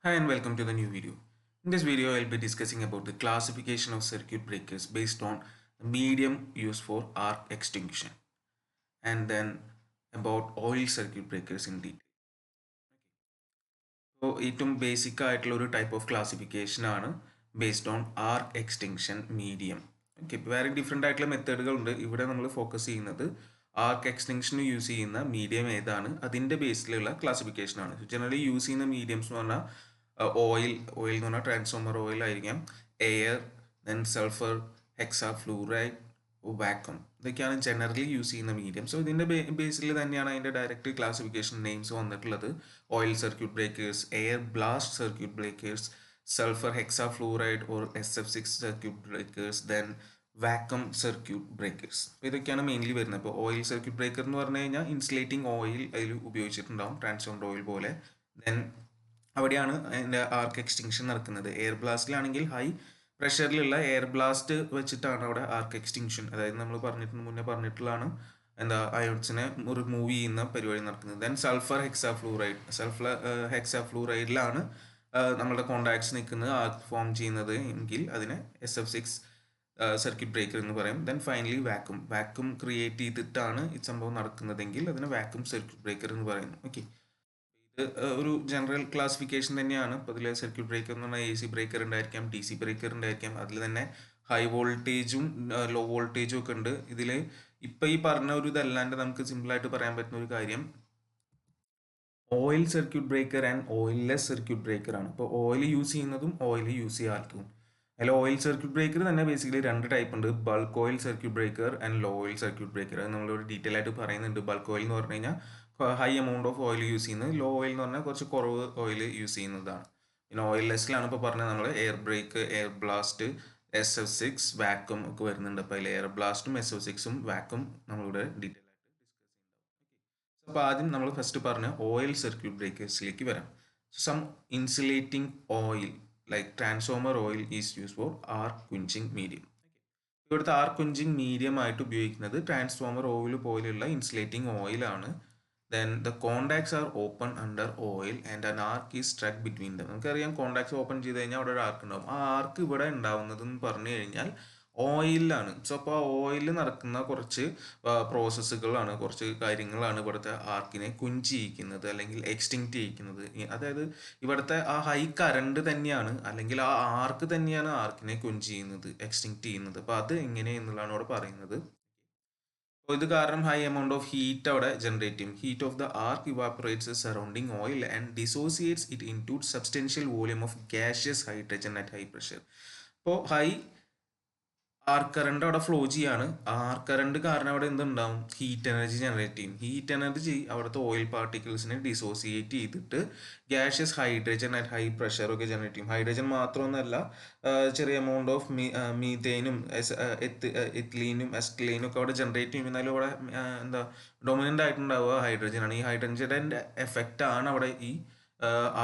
Hi and welcome to the new video. In this video, I'll be discussing about the classification of circuit breakers based on the medium used for arc extinction and then about oil circuit breakers in detail. So, ഏറ്റവും basic ആയിട്ടുള്ള ഒരു type of classification ആണ് based on arc extinction medium. Okay, വേറെ different ആയിട്ടുള്ള മെത്തേഡുകളുണ്ട്. ഇവിടെ നമ്മൾ focus ചെയ്യുന്നത് ആർക്ക് എക്സ്റ്റിങ്ഷന് use ചെയ്യുന്ന മീഡിയം ഏതാണ് അതിൻ്റെ ബേസിലുള്ള ക്ലാസിഫിക്കേഷൻ ആണ്. ജനറലി യൂസ് ചെയ്യുന്ന മീഡിയംസ് എന്ന് പറഞ്ഞാൽ ഓയിൽ എന്ന് പറഞ്ഞാൽ ട്രാൻസ്ഫോമർ ഓയിൽ ആയിരിക്കാം, air, then sulphur, hexa fluoride, vacuum, ഇതൊക്കെയാണ് ജനറലി യൂസ് ചെയ്യുന്ന മീഡിയം. സോ ഇതിൻ്റെ ബേസിൽ തന്നെയാണ് അതിൻ്റെ ഡയറക്റ്റ് ക്ലാസിഫിക്കേഷൻ നെയിംസ് വന്നിട്ടുള്ളത്. Oil circuit breakers, air blast circuit breakers, sulphur hexa fluoride or SF6 circuit breakers, then vacuum circuit breakers. ഇതൊക്കെയാണ് mainly വരുന്നത്. ഇപ്പോൾ oil circuit breaker എന്ന് പറഞ്ഞു കഴിഞ്ഞാൽ ഇൻസുലേറ്റിംഗ് ഓയിൽ അതിൽ ഉപയോഗിച്ചിട്ടുണ്ടാവും, ട്രാൻസ്ഫോമർ ഓയിൽ പോലെ. ദെൻ അവിടെയാണ് അതിൻ്റെ ആർക്ക് എക്സ്റ്റിങ്ഷൻ നടക്കുന്നത്. എയർ ബ്ലാസ്റ്റിലാണെങ്കിൽ ഹൈ പ്രഷറിലുള്ള എയർ ബ്ലാസ്റ്റ് വെച്ചിട്ടാണ് അവിടെ ആർക്ക് എക്സ്റ്റിങ്ഷൻ, അതായത് നമ്മൾ മുന്നേ പറഞ്ഞിട്ടുള്ളതാണ് എന്താ അയോൺസിനെ റിമൂവ് ചെയ്യുന്ന പരിപാടി നടക്കുന്നത്. ദെൻ സൾഫർ ഹെക്സാഫ്ലൂറൈഡിലാണ് നമ്മുടെ കോണ്ടാക്ട്സ് നിൽക്കുന്നത്, ആർക്ക് ഫോം ചെയ്യുന്നത് എങ്കിൽ അതിനെ SF6 സർക്യൂട്ട് ബ്രേക്കർ എന്ന് പറയും. ദെൻ ഫൈനലി വാക്വം ക്രിയേറ്റ് ചെയ്തിട്ടാണ് ഈ സംഭവം നടക്കുന്നതെങ്കിൽ അതിനെ വാക്വം സർക്യൂട്ട് ബ്രേക്കർ എന്ന് പറയുന്നു. ഓക്കെ, ഇത് ഒരു ജനറൽ ക്ലാസിഫിക്കേഷൻ തന്നെയാണ്. ഇപ്പോൾ ഇതിൽ സർക്യൂട്ട് ബ്രേക്കർ എന്ന് പറഞ്ഞാൽ AC ബ്രേക്കർ ഉണ്ടായിരിക്കാം, DC ബ്രേക്കർ ഉണ്ടായിരിക്കാം. അതിൽ തന്നെ ഹൈ വോൾട്ടേജും ലോ വോൾട്ടേജും ഒക്കെ ഉണ്ട്. ഇതിൽ ഇപ്പം ഈ പറഞ്ഞ ഒരു ഇതല്ലാണ്ട് നമുക്ക് സിമ്പിളായിട്ട് പറയാൻ പറ്റുന്ന ഒരു കാര്യം oil circuit breaker and oilless circuit breaker ആണ്. ഇപ്പോൾ ഓയിൽ യൂസ് ചെയ്യുന്നതും ഓയിൽ യൂസ് ചെയ്യാത്തതും. അതിൽ ഓയിൽ സർക്യൂട്ട് ബ്രേക്കർ തന്നെ ബേസിക്കലി രണ്ട് ടൈപ്പ് ഉണ്ട്: bulk oil circuit breaker and low oil circuit breaker. അത് നമ്മളൊരു ഡീറ്റെയിൽ ആയിട്ട് പറയുന്നുണ്ട്. ബൾക്ക് ഓയിൽ എന്ന് പറഞ്ഞു കഴിഞ്ഞാൽ high amount of oil use ചെയ്യുന്നത്, ലോ ഓയിൽ എന്ന് പറഞ്ഞാൽ കുറച്ച് കുറവ് ഓയിൽ യൂസ് ചെയ്യുന്നതാണ്. പിന്നെ ഓയിൽലെസ്സിലാണ് ഇപ്പോൾ പറഞ്ഞത് നമ്മൾ air break, air blast, SF6, vacuum ഒക്കെ വരുന്നുണ്ട്. അപ്പോൾ അതിൽ എയർ ബ്ലാസ്റ്റും SF6ഉം വാക്വം നമ്മളിവിടെ ഡീറ്റെയിൽ ആയിട്ട് ഡിസ്കസ് ചെയ്യുന്നുണ്ടാവും. അപ്പോൾ ആദ്യം നമ്മൾ ഫസ്റ്റ് പറഞ്ഞ ഓയിൽ സർക്യൂട്ട് ബ്രേക്കേഴ്സിലേക്ക് വരാം. Some insulating oil like transformer oil is use for arc quenching medium. ഇവിടുത്തെ ആർക്ക് ക്വിഞ്ചിങ് മീഡിയം ആയിട്ട് ഉപയോഗിക്കുന്നത് ട്രാൻസ്ഫോമർ ഓയിൽ പോലെയുള്ള ഇൻസുലേറ്റിംഗ് ഓയിലാണ്. Then the contacts are open under oil and an arc is struck between them. നമുക്കറിയാം contacts open ചെയ്ത് കഴിഞ്ഞാൽ അവിടെ ഒരു ആർക്ക് ഉണ്ടാവും. ആ ആർക്ക് ഇവിടെ ഉണ്ടാവുന്നത് എന്ന് പറഞ്ഞു കഴിഞ്ഞാൽ ഓയിലാണ്. സോ അപ്പോൾ ആ ഓയിലിൽ നടക്കുന്ന കുറച്ച് പ്രോസസ്സുകളാണ്, കുറച്ച് കാര്യങ്ങളാണ് ഇവിടുത്തെ ആർക്കിനെ കുഞ്ചിയിക്കുന്നത് അല്ലെങ്കിൽ എക്സ്റ്റിങ്ക്റ്റ് ചെയ്യിക്കുന്നത്. അതായത് ഇവിടുത്തെ ആ ഹൈ കറണ്ട് തന്നെയാണ് അല്ലെങ്കിൽ ആ ആർക്ക് തന്നെയാണ് ആർക്കിനെ കുഞ്ച് ചെയ്യുന്നത്, എക്സ്റ്റിങ്ക്റ്റ് ചെയ്യുന്നത്. അപ്പോൾ അത് എങ്ങനെ എന്നുള്ളതാണ് ഇവിടെ പറയുന്നത്. അപ്പോൾ ഇത് കാരണം ഹൈ എമൗണ്ട് ഓഫ് ഹീറ്റ് അവിടെ ജനറേറ്റ് ചെയ്യും. Heat of the arc evaporates surrounding oil and dissociates it into substantial volume of gaseous hydrogen at high pressure. ഇപ്പോൾ ഹൈ ആർക്ക് കറണ്ട് അവിടെ ഫ്ലോ ചെയ്യാണ്. ആർക്ക് കറണ്ട് കാരണം അവിടെ എന്തുണ്ടാവും? Heat energy generate ചെയ്യും. Heat energy അവിടുത്തെ oil പാർട്ടിക്കിൾസിനെ dissociate ചെയ്തിട്ട് gaseous hydrogen at high pressure ഒക്കെ ജനറേറ്റ് ചെയ്യും. ഹൈഡ്രജൻ മാത്രമൊന്നുമല്ല, ചെറിയ എമൗണ്ട് ഓഫ് മീതേനും എത്തിലീനും എസ്റ്റലീനും ഒക്കെ അവിടെ ജനറേറ്റ് ചെയ്യും. എന്നാലും അവിടെ എന്താ ഡൊമിനൻ്റ് ആയിട്ടുണ്ടാവുക ഹൈഡ്രജൻ ആണ്. ഈ ഹൈഡ്രജൻ്റെ എഫക്റ്റ് ആണ് അവിടെ ഈ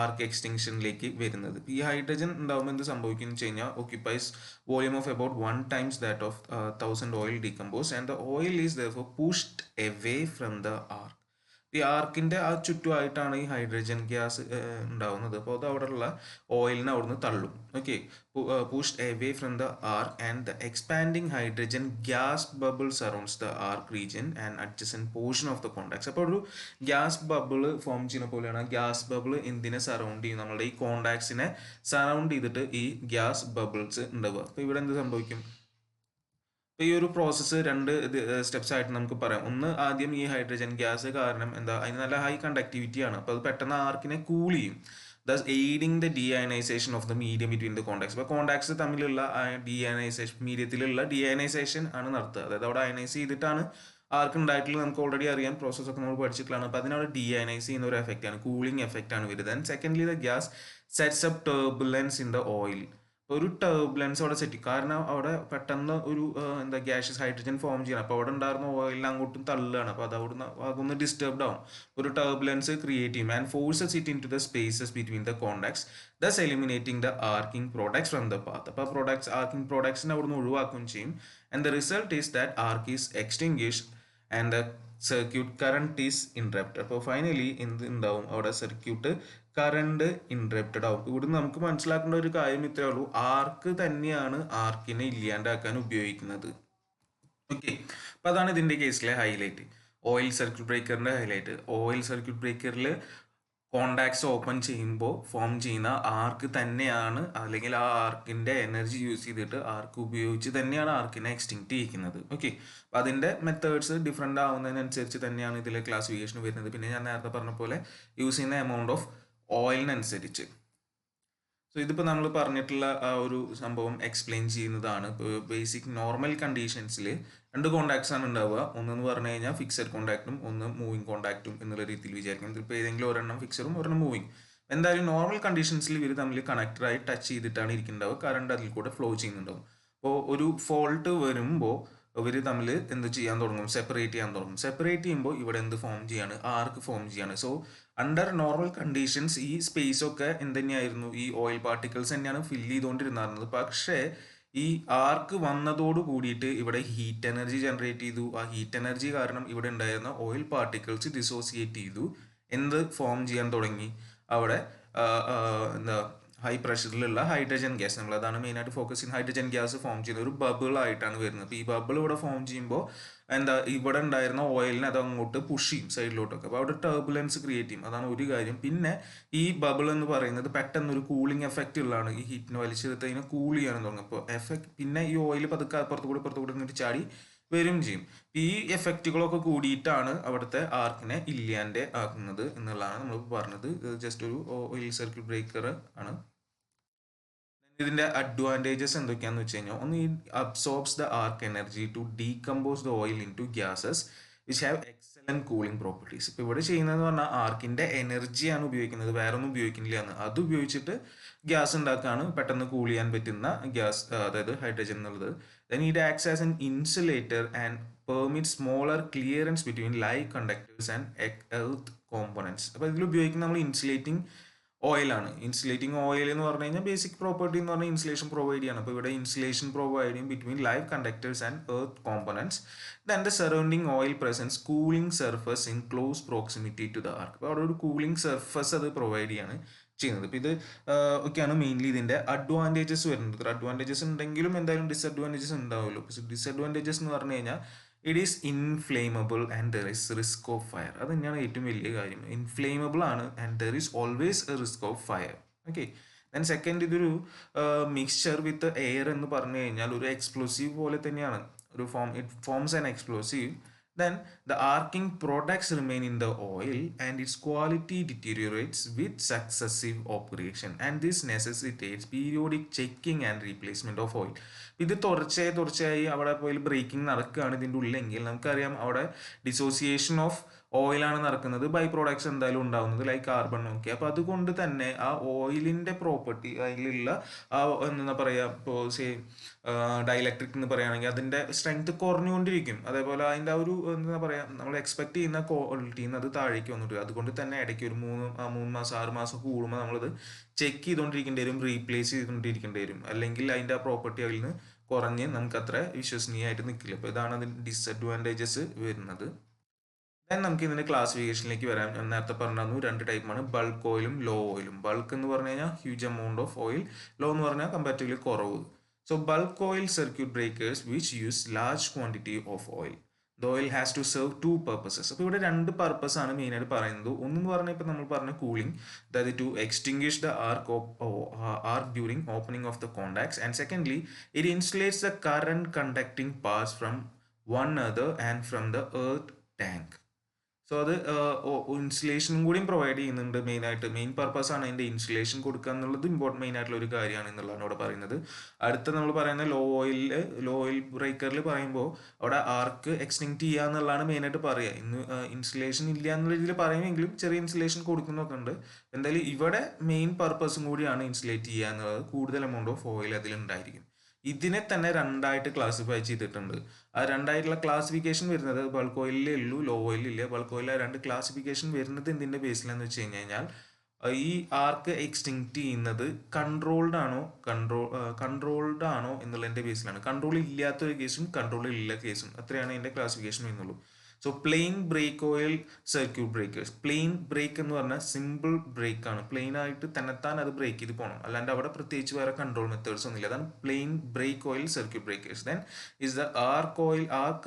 ആർക്ക് എക്സ്റ്റിങ്ഷനിലേക്ക് വരുന്നത്. ഈ ഹൈഡ്രജൻ ഉണ്ടാകുമ്പോൾ എന്ത് സംഭവിക്കും എന്ന് വെച്ച് കഴിഞ്ഞാൽ occupies volume of about 1 times that of 1000 oil decomposed and the oil is therefore pushed away from the arc. ഈ ആർക്കിൻ്റെ ആ ചുറ്റുമായിട്ടാണ് ഈ ഹൈഡ്രജൻ ഗ്യാസ് ഉണ്ടാവുന്നത്. അപ്പോൾ അത് അവിടെയുള്ള ഓയിലിനെ അവിടുന്ന് തള്ളും. Okay, pushed away from the arc and the expanding hydrogen gas bubble surrounds the arc region and adjacent portion of the contacts. അപ്പോൾ ഒരു ഗ്യാസ് ബബിൾ ഫോം ചെയ്യുന്ന പോലെയാണ്. ഗ്യാസ് ബബിൾ എന്തിനെ സറൗണ്ട് ചെയ്യും? നമ്മുടെ ഈ കോണ്ടാക്ട്സിനെ സറൗണ്ട് ചെയ്തിട്ട് ഈ ഗ്യാസ് ബബിൾസ് ഉണ്ടാവുക. അപ്പോൾ ഇവിടെ എന്ത് സംഭവിക്കും? അപ്പോൾ ഈ ഒരു പ്രോസസ്സ് രണ്ട് സ്റ്റെപ്സ് ആയിട്ട് നമുക്ക് പറയാം. ഒന്ന്, ആദ്യം ഈ ഹൈഡ്രജൻ ഗ്യാസ് കാരണം എന്താ, അതിന് നല്ല ഹൈ കണ്ടക്ടിവിറ്റി ആണ്. അപ്പോൾ അത് പെട്ടെന്ന് ആർക്കിനെ കൂൾ ചെയ്യും, thus aiding the deionization of the medium between the contacts. അപ്പോൾ കോണ്ടാക്ട്സ് തമ്മിലുള്ള ഡീഅയനൈസേഷൻ, മീഡിയത്തിലുള്ള ഡീഅയനൈസേഷൻ ആണ് നടത്തുക. അതായത് അവിടെ അയനൈസ് ചെയ്തിട്ടാണ് ആർക്ക് ഉണ്ടായിട്ടുള്ളത്. നമുക്ക് ഓൾറെഡി അറിയാം, പ്രോസസ്സൊക്കെ നമ്മൾ പഠിച്ചിട്ടുള്ളതാണ്. അപ്പോൾ അതിനവിടെ ഡീഅയനൈസ് ചെയ്യുന്ന ഒരു എഫക്റ്റ് ആണ്, കൂളിംഗ് എഫക്റ്റ് ആണ് വരുന്നത്. And secondly the gas sets up turbulence in the oil. ഒരു ടർബുലൻസ് അവിടെ സെറ്റ്, കാരണം അവിടെ പെട്ടെന്ന് ഒരു എന്താ ഗ്യാഷ്യസ് ഹൈഡ്രജൻ ഫോം ചെയ്യണം. അപ്പോൾ അവിടെ ഉണ്ടായിരുന്ന ഓയിൽ അങ്ങോട്ടും തള്ളുകയാണ്. അപ്പോൾ അതവിടുന്ന് അതൊന്ന് ഡിസ്റ്റർബ്ഡ് ആവും, ഒരു ടർബുലൻസ് ക്രിയേറ്റ് ചെയ്യും. And forces it into the spaces between the contacts, thus eliminating the arcing products from the path. അപ്പോൾ ആർക്കിംഗ് പ്രോഡക്ട്സിനെ അവിടുന്ന് ഒഴിവാക്കുകയും ചെയ്യും. And the result is that arc is extinguished and the circuit current is interrupt. അപ്പോൾ finally എന്ത് ഉണ്ടാവും? അവിടെ circuit current interrupted ആവും. ഇവിടുന്ന് നമുക്ക് മനസ്സിലാക്കേണ്ട ഒരു കാര്യം ഇത്രേ ഉള്ളൂ, ആർക്ക് തന്നെയാണ് ആർക്കിനെ ഇല്ലാണ്ടാക്കാൻ ഉപയോഗിക്കുന്നത്. ഓക്കെ, അപ്പോൾ അതാണ് ഇതിൻ്റെ കേസിലെ ഹൈലൈറ്റ്. ഓയിൽ സർക്യൂട്ട് ബ്രേക്കറിൻ്റെ ഹൈലൈറ്റ്, ഓയിൽ സർക്യൂട്ട് ബ്രേക്കറിൽ കോണ്ടാക്ട്സ് ഓപ്പൺ ചെയ്യുമ്പോൾ ഫോം ചെയ്യുന്ന ആർക്ക് തന്നെയാണ്, അല്ലെങ്കിൽ ആ ആർക്കിൻ്റെ എനർജി യൂസ് ചെയ്തിട്ട് ആർക്ക് ഉപയോഗിച്ച് തന്നെയാണ് ആർക്കിനെ എക്സ്റ്റിങ്ക്റ്റ് ചെയ്യിക്കുന്നത്. ഓക്കെ, അപ്പോൾ അതിൻ്റെ മെത്തേഡ്സ് ഡിഫറെൻ്റ് ആവുന്നതിനനുസരിച്ച് തന്നെയാണ് ഇതിലെ ക്ലാസിഫിക്കേഷൻ വരുന്നത്. പിന്നെ ഞാൻ നേരത്തെ പറഞ്ഞ പോലെ യൂസ് ചെയ്യുന്ന എമൗണ്ട് ഓഫ് ഓയിലിനനുസരിച്ച്. സോ ഇതിപ്പോൾ നമ്മൾ പറഞ്ഞിട്ടുള്ള ആ ഒരു സംഭവം എക്സ്പ്ലെയിൻ ചെയ്യുന്നതാണ്. ഇപ്പോൾ ബേസിക് നോർമൽ കണ്ടീഷൻസിൽ രണ്ട് കോണ്ടാക്ട്സ് ആണ് ഉണ്ടാവുക. ഒന്നെന്ന് പറഞ്ഞു കഴിഞ്ഞാൽ ഫിക്സഡ് കോണ്ടാക്റ്റും ഒന്ന് മൂവിങ് കോണ്ടാക്റ്റും എന്നുള്ള രീതിയിൽ വിചാരിക്കാം. ഇപ്പോൾ ഏതെങ്കിലും ഒരെണ്ണം ഫിക്സറും ഒരെണ്ണം മൂവിങ്. എന്തായാലും നോർമൽ കണ്ടീഷൻസിൽ ഇവർ തമ്മിൽ കണക്റ്റഡായി ടച്ച് ചെയ്തിട്ടാണ് ഇരിക്കുന്നുണ്ടാവുക, കറണ്ട് അതിൽ കൂടെ ഫ്ലോ ചെയ്യുന്നുണ്ടാവും. അപ്പോൾ ഒരു ഫോൾട്ട് വരുമ്പോൾ ഇവർ തമ്മിൽ എന്ത് ചെയ്യാൻ തുടങ്ങും, സെപ്പറേറ്റ് ചെയ്യാൻ തുടങ്ങും. സെപ്പറേറ്റ് ചെയ്യുമ്പോൾ ഇവിടെ എന്ത് ഫോം ചെയ്യാണ്, ആർക്ക് ഫോം ചെയ്യാണ്. സോ അണ്ടർ നോർമൽ കണ്ടീഷൻസ് ഈ സ്പേസ് ഒക്കെ എന്ത് തന്നെയായിരുന്നു, ഈ ഓയിൽ പാർട്ടിക്കിൾസ് തന്നെയാണ് ഫില്ല് ചെയ്തുകൊണ്ടിരുന്നത്. പക്ഷേ ഈ ആർക്ക് വന്നതോട് കൂടിയിട്ട് ഇവിടെ ഹീറ്റ് എനർജി ജനറേറ്റ് ചെയ്തു. ആ ഹീറ്റ് എനർജി കാരണം ഇവിടെ ഉണ്ടായിരുന്ന ഓയിൽ പാർട്ടിക്കിൾസ് ഡിസോസിയേറ്റ് ചെയ്തു. എന്ത് ഫോം ചെയ്യാൻ തുടങ്ങി, അവിടെ എന്താ ഹൈ പ്രഷറിലുള്ള ഹൈഡ്രജൻ ഗ്യാസ്, നമ്മൾ അതാണ് മെയിനായിട്ട് ഫോക്കസ് ചെയ്യുന്നത്. ഹൈഡ്രജൻ ഗ്യാസ് ഫോം ചെയ്യുന്ന ഒരു ബബിൾ ആയിട്ടാണ് വരുന്നത്. അപ്പോൾ ഈ ബബിൾ ഇവിടെ ഫോം ചെയ്യുമ്പോൾ എന്താ, ഇവിടെ ഉണ്ടായിരുന്ന ഓയിലിനെ അത് അങ്ങോട്ട് പുഷ് ചെയ്യും സൈഡിലോട്ടൊക്കെ. അപ്പോൾ അവിടെ ടർബുലൻസ് ക്രിയേറ്റ് ചെയ്യും. അതാണ് ഒരു കാര്യം. പിന്നെ ഈ ബബിൾ എന്ന് പറയുന്നത് പെട്ടെന്ന് ഒരു കൂളിംഗ് എഫക്റ്റ് ഉള്ളതാണ്. ഈ ഹീറ്റിനെ വലിച്ചെടുത്ത് അതിനെ കൂൾ ചെയ്യാനും തുടങ്ങും. അപ്പോൾ എഫക്റ്റ് പിന്നെ ഈ ഓയിൽ പതുക്കെ പുറത്തു കൂടെ ഇങ്ങോട്ട് ചാടി വരും ചെയ്യും. ഈ എഫക്റ്റുകളൊക്കെ കൂടിയിട്ടാണ് അവിടുത്തെ ആർക്കിനെ ഇല്ലാണ്ട് ആക്കുന്നത് എന്നുള്ളതാണ് നമ്മൾ പറഞ്ഞത്. ജസ്റ്റ് ഒരു ഓയിൽ സർക്യൂട്ട് ബ്രേക്കർ ആണ്. ഇതിന്റെ അഡ്വാൻറ്റേജസ് എന്തൊക്കെയാണെന്ന് വെച്ച് കഴിഞ്ഞാൽ, ഒന്ന്, ഈ absorbs the arc energy to decompose the oil into gases which have excellent cooling properties. ഇപ്പോൾ ഇവിടെ ചെയ്യുന്നതെന്ന് പറഞ്ഞാൽ ആർക്കിന്റെ എനർജിയാണ് ഉപയോഗിക്കുന്നത്, വേറെ ഒന്നും ഉപയോഗിക്കുന്നില്ല എന്ന്. അത് ഉപയോഗിച്ചിട്ട് ഗ്യാസ് ഉണ്ടാക്കാണ്, പെട്ടെന്ന് കൂൾ ചെയ്യാൻ പറ്റുന്ന ഗ്യാസ്, അതായത് ഹൈഡ്രജൻ എന്നുള്ളത്. Then it acts as an insulator and permit smaller clearance between live conductors and earth components. അപ്പോൾ ഇതിൽ ഉപയോഗിക്കുന്ന നമ്മൾ ഇൻസുലേറ്റിംഗ് ഓയിലാണ്. ഇൻസുലേറ്റിംഗ് ഓയിൽ എന്ന് പറഞ്ഞു കഴിഞ്ഞാൽ ബേസിക് പ്രോപ്പർട്ടി എന്ന് പറഞ്ഞാൽ ഇൻസുലേഷൻ പ്രൊവൈഡ് ചെയ്യണം. അപ്പോൾ ഇവിടെ ഇൻസുലേഷൻ പ്രൊവൈഡ് ചെയ്യും between live conductors and earth components. Then the surrounding oil presents cooling surface in close proximity to the arc. അപ്പോൾ അവിടെ ഒരു കൂളിംഗ് സർഫസ് അത് പ്രൊവൈഡ് ചെയ്യാണ് ചെയ്യുന്നത്. ഇപ്പോൾ ഇത് ഒക്കെയാണ് മെയിൻലി ഇതിൻ്റെ അഡ്വാൻറ്റേജസ് വരുന്നത്. അഡ്വാൻറ്റേജസ് ഉണ്ടെങ്കിലും എന്തായാലും ഡിസഡ്വാൻറ്റേജസ് ഉണ്ടാവുമല്ലോ. ഡിസഡ്വാൻറ്റേജസ് എന്ന് പറഞ്ഞു കഴിഞ്ഞാൽ it is inflammable and there is risk of fire. അത് തന്നെയാണ് ഏറ്റവും വലിയ കാര്യം. ഇൻഫ്ലെയിമബിൾ ആണ് and there is always A risk of fire. Okay, then second, ഇതൊരു മിക്സ്ചർ വിത്ത് എയർ എന്ന് പറഞ്ഞു കഴിഞ്ഞാൽ ഒരു എക്സ്പ്ലോസീവ് പോലെ തന്നെയാണ്. It forms an explosive. Then the arcing products remain in the oil and its quality deteriorates with successive operation, and this necessitates periodic checking and replacement of oil. ഇത് തുടർച്ചയായി അവിടെ oil breaking നടക്കുകയാണ് ഇതിൻ്റെ ഉള്ളിലെങ്കിൽ നമുക്കറിയാം അവിടെ dissociation of ഓയിലാണ് നടക്കുന്നത്. By products എന്തായാലും ഉണ്ടാവുന്നത് ലൈക്ക് കാർബൺ. ഓക്കെ, അപ്പോൾ അതുകൊണ്ട് തന്നെ ആ ഓയിലിൻ്റെ പ്രോപ്പർട്ടി, അതിലുള്ള ആ എന്താ പറയുക, ഇപ്പോൾ ഡൈലക്ട്രിക് എന്ന് പറയുകയാണെങ്കിൽ അതിൻ്റെ സ്ട്രെങ്ത് കുറഞ്ഞുകൊണ്ടിരിക്കും. അതേപോലെ അതിൻ്റെ ഒരു എന്താ പറയുക, നമ്മൾ എക്സ്പെക്ട് ചെയ്യുന്ന ക്വാളിറ്റിയിൽ നിന്ന് അത് താഴേക്ക് വന്നിട്ട്, അതുകൊണ്ട് തന്നെ ഇടയ്ക്ക് ഒരു 3 മാസം 6 മാസം കൂടുമ്പോൾ നമ്മളത് ചെക്ക് ചെയ്തുകൊണ്ടിരിക്കേണ്ടി വരും, റീപ്ലേസ് ചെയ്തുകൊണ്ടിരിക്കേണ്ടി വരും. അല്ലെങ്കിൽ അതിൻ്റെ ആ പ്രോപ്പർട്ടി അതിൽ നിന്ന് കുറഞ്ഞ് നമുക്കത്ര വിശ്വസനീയമായിട്ട് നിൽക്കില്ല. അപ്പോൾ ഇതാണ് അതിൻ്റെ ഡിസഡ്വാൻറ്റേജസ് വരുന്നത്. ദെൻ നമുക്ക് ഇതിൻ്റെ ക്ലാസിഫിക്കേഷനിലേക്ക് വരാം. ഞാൻ നേരത്തെ പറഞ്ഞു രണ്ട് ടൈപ്പാണ്, ബൾക്ക് ഓയിലും ലോ ഓയിലും. ബൾക്ക് എന്ന് പറഞ്ഞു കഴിഞ്ഞാൽ huge amount of oil, low എന്ന് പറഞ്ഞാൽ കമ്പാരിറ്റീവ്ലി കുറവ്. So bulk oil circuit breakers which use large quantity of oil. The oil has to serve 2 purposes. അപ്പോൾ ഇവിടെ 2 പർപ്പസ് ആണ് മെയിനായിട്ട് പറയുന്നത്. ഒന്നെന്ന് പറഞ്ഞാൽ ഇപ്പോൾ നമ്മൾ പറഞ്ഞ കൂളിംഗ്, അതായത് to extinguish the arc during opening of the contacts, and secondly it insulates the current conducting parts from one other and from the earth tank. So അത് ഇൻസുലേഷനും കൂടിയും പ്രൊവൈഡ് ചെയ്യുന്നുണ്ട്. മെയിൻ പർപ്പസ് ആണ് അതിൻ്റെ ഇൻസുലേഷൻ കൊടുക്കുക എന്നുള്ളത് main ആയിട്ടുള്ള ഒരു കാര്യമാണ് എന്നുള്ളതാണ് ഇവിടെ പറയുന്നത്. അടുത്ത നമ്മൾ പറയുന്ന ലോ ഓയിൽ ബ്രേക്കറിൽ പറയുമ്പോൾ അവിടെ ആർക്ക് എക്സ്റ്റിങ്ക്റ്റ് ചെയ്യുക എന്നുള്ളതാണ് മെയിനായിട്ട് പറയുക. ഇന്ന് ഇൻസുലേഷൻ ഇല്ല എന്നുള്ള രീതിയിൽ പറയുമെങ്കിലും ചെറിയ ഇൻസുലേഷൻ കൊടുക്കുന്നൊക്കെ ഉണ്ട്. എന്തായാലും ഇവിടെ മെയിൻ പർപ്പസും കൂടിയാണ് ഇൻസുലേറ്റ് ചെയ്യുക എന്നുള്ളത്. കൂടുതൽ എമൗണ്ട് ഓഫ് ഓയിൽ അതിലുണ്ടായിരിക്കും. ഇതിനെ തന്നെ 2ആയിട്ട് ക്ലാസിഫൈ ചെയ്തിട്ടുണ്ട്. ആ 2ആയിട്ടുള്ള ക്ലാസിഫിക്കേഷൻ വരുന്നത് ബൾക്ക് ഓയിലേ ഉള്ളൂ, ലോ ഓയിലില്ല. ബൾക്ക് ഓയിലെ 2 ക്ലാസിഫിക്കേഷൻ വരുന്നത് എന്തിൻ്റെ ബേസിലാന്ന് വെച്ച് കഴിഞ്ഞാൽ ഈ ആർക്ക് എക്സ്റ്റിങ്ക്റ്റ് ചെയ്യുന്നത് കൺട്രോൾഡ് ആണോ എന്നുള്ളതിൻ്റെ ബേസിലാണ്. കൺട്രോൾ ഇല്ലാത്തൊരു കേസും കൺട്രോൾ ഇല്ല കേസും, അത്രയാണ് ഇതിൻ്റെ ക്ലാസിഫിക്കേഷൻ വരുന്നുള്ളൂ. So plain break oil circuit breakers. Plain break എന്ന് പറഞ്ഞാൽ സിമ്പിൾ ബ്രേക്ക് ആണ്, പ്ലെയിൻ ആയിട്ട് തന്നെത്താൻ അത് ബ്രേക്ക് ചെയ്ത് പോകണം, അല്ലാണ്ട് അവിടെ പ്രത്യേകിച്ച് വേറെ കൺട്രോൾ മെത്തേഡ്സ് ഒന്നുമില്ല. അതാണ് plain break oil circuit breakers. Then is the arc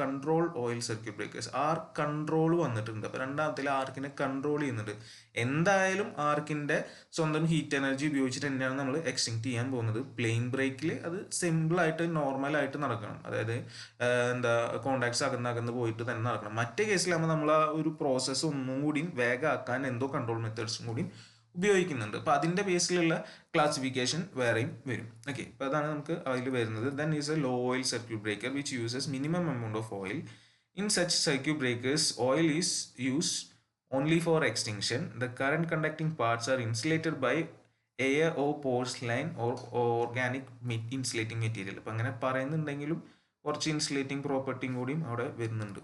control oil circuit breakers. Arc control വന്നിട്ടുണ്ട്, അപ്പോൾ രണ്ടാമത്തിൽ ആർക്കിനെ കൺട്രോൾ ചെയ്യുന്നുണ്ട്. എന്തായാലും ആർക്കിന്റെ സ്വന്തം ഹീറ്റ് എനർജി ഉപയോഗിച്ചിട്ട് തന്നെയാണ് നമ്മൾ എക്സ്റ്റിങ്ക്ട് ചെയ്യാൻ പോകുന്നത്. പ്ലെയിൻ ബ്രേക്കിൽ അത് സിമ്പിൾ ആയിട്ട് നോർമൽ ആയിട്ട് നടക്കണം, അതായത് എന്താ കോണ്ടാക്ട്സ് അകന്ന് പോയിട്ട് തന്നെ നടക്കണം. മറ്റേ കേസിലാകുമ്പോൾ നമ്മൾ ആ ഒരു പ്രോസസ്സ് ഒന്നും കൂടി വേഗമാക്കാൻ എന്തോ കൺട്രോൾ മെത്തേഡ്സും കൂടി ഉപയോഗിക്കുന്നുണ്ട്. അപ്പോൾ അതിൻ്റെ ബേസിലുള്ള ക്ലാസിഫിക്കേഷൻ വേറെയും വരും. ഓക്കെ, അപ്പോൾ അതാണ് നമുക്ക് അതിൽ വരുന്നത്. Then is a low oil circuit breaker which uses minimum amount of oil. In such circuit breakers, oil is used only for extinction. The current conducting parts are insulated by air or porcelain or organic insulating material. അപ്പം അങ്ങനെ പറയുന്നുണ്ടെങ്കിലും കുറച്ച് insulating പ്രോപ്പർട്ടിയും കൂടിയും അവിടെ വരുന്നുണ്ട്.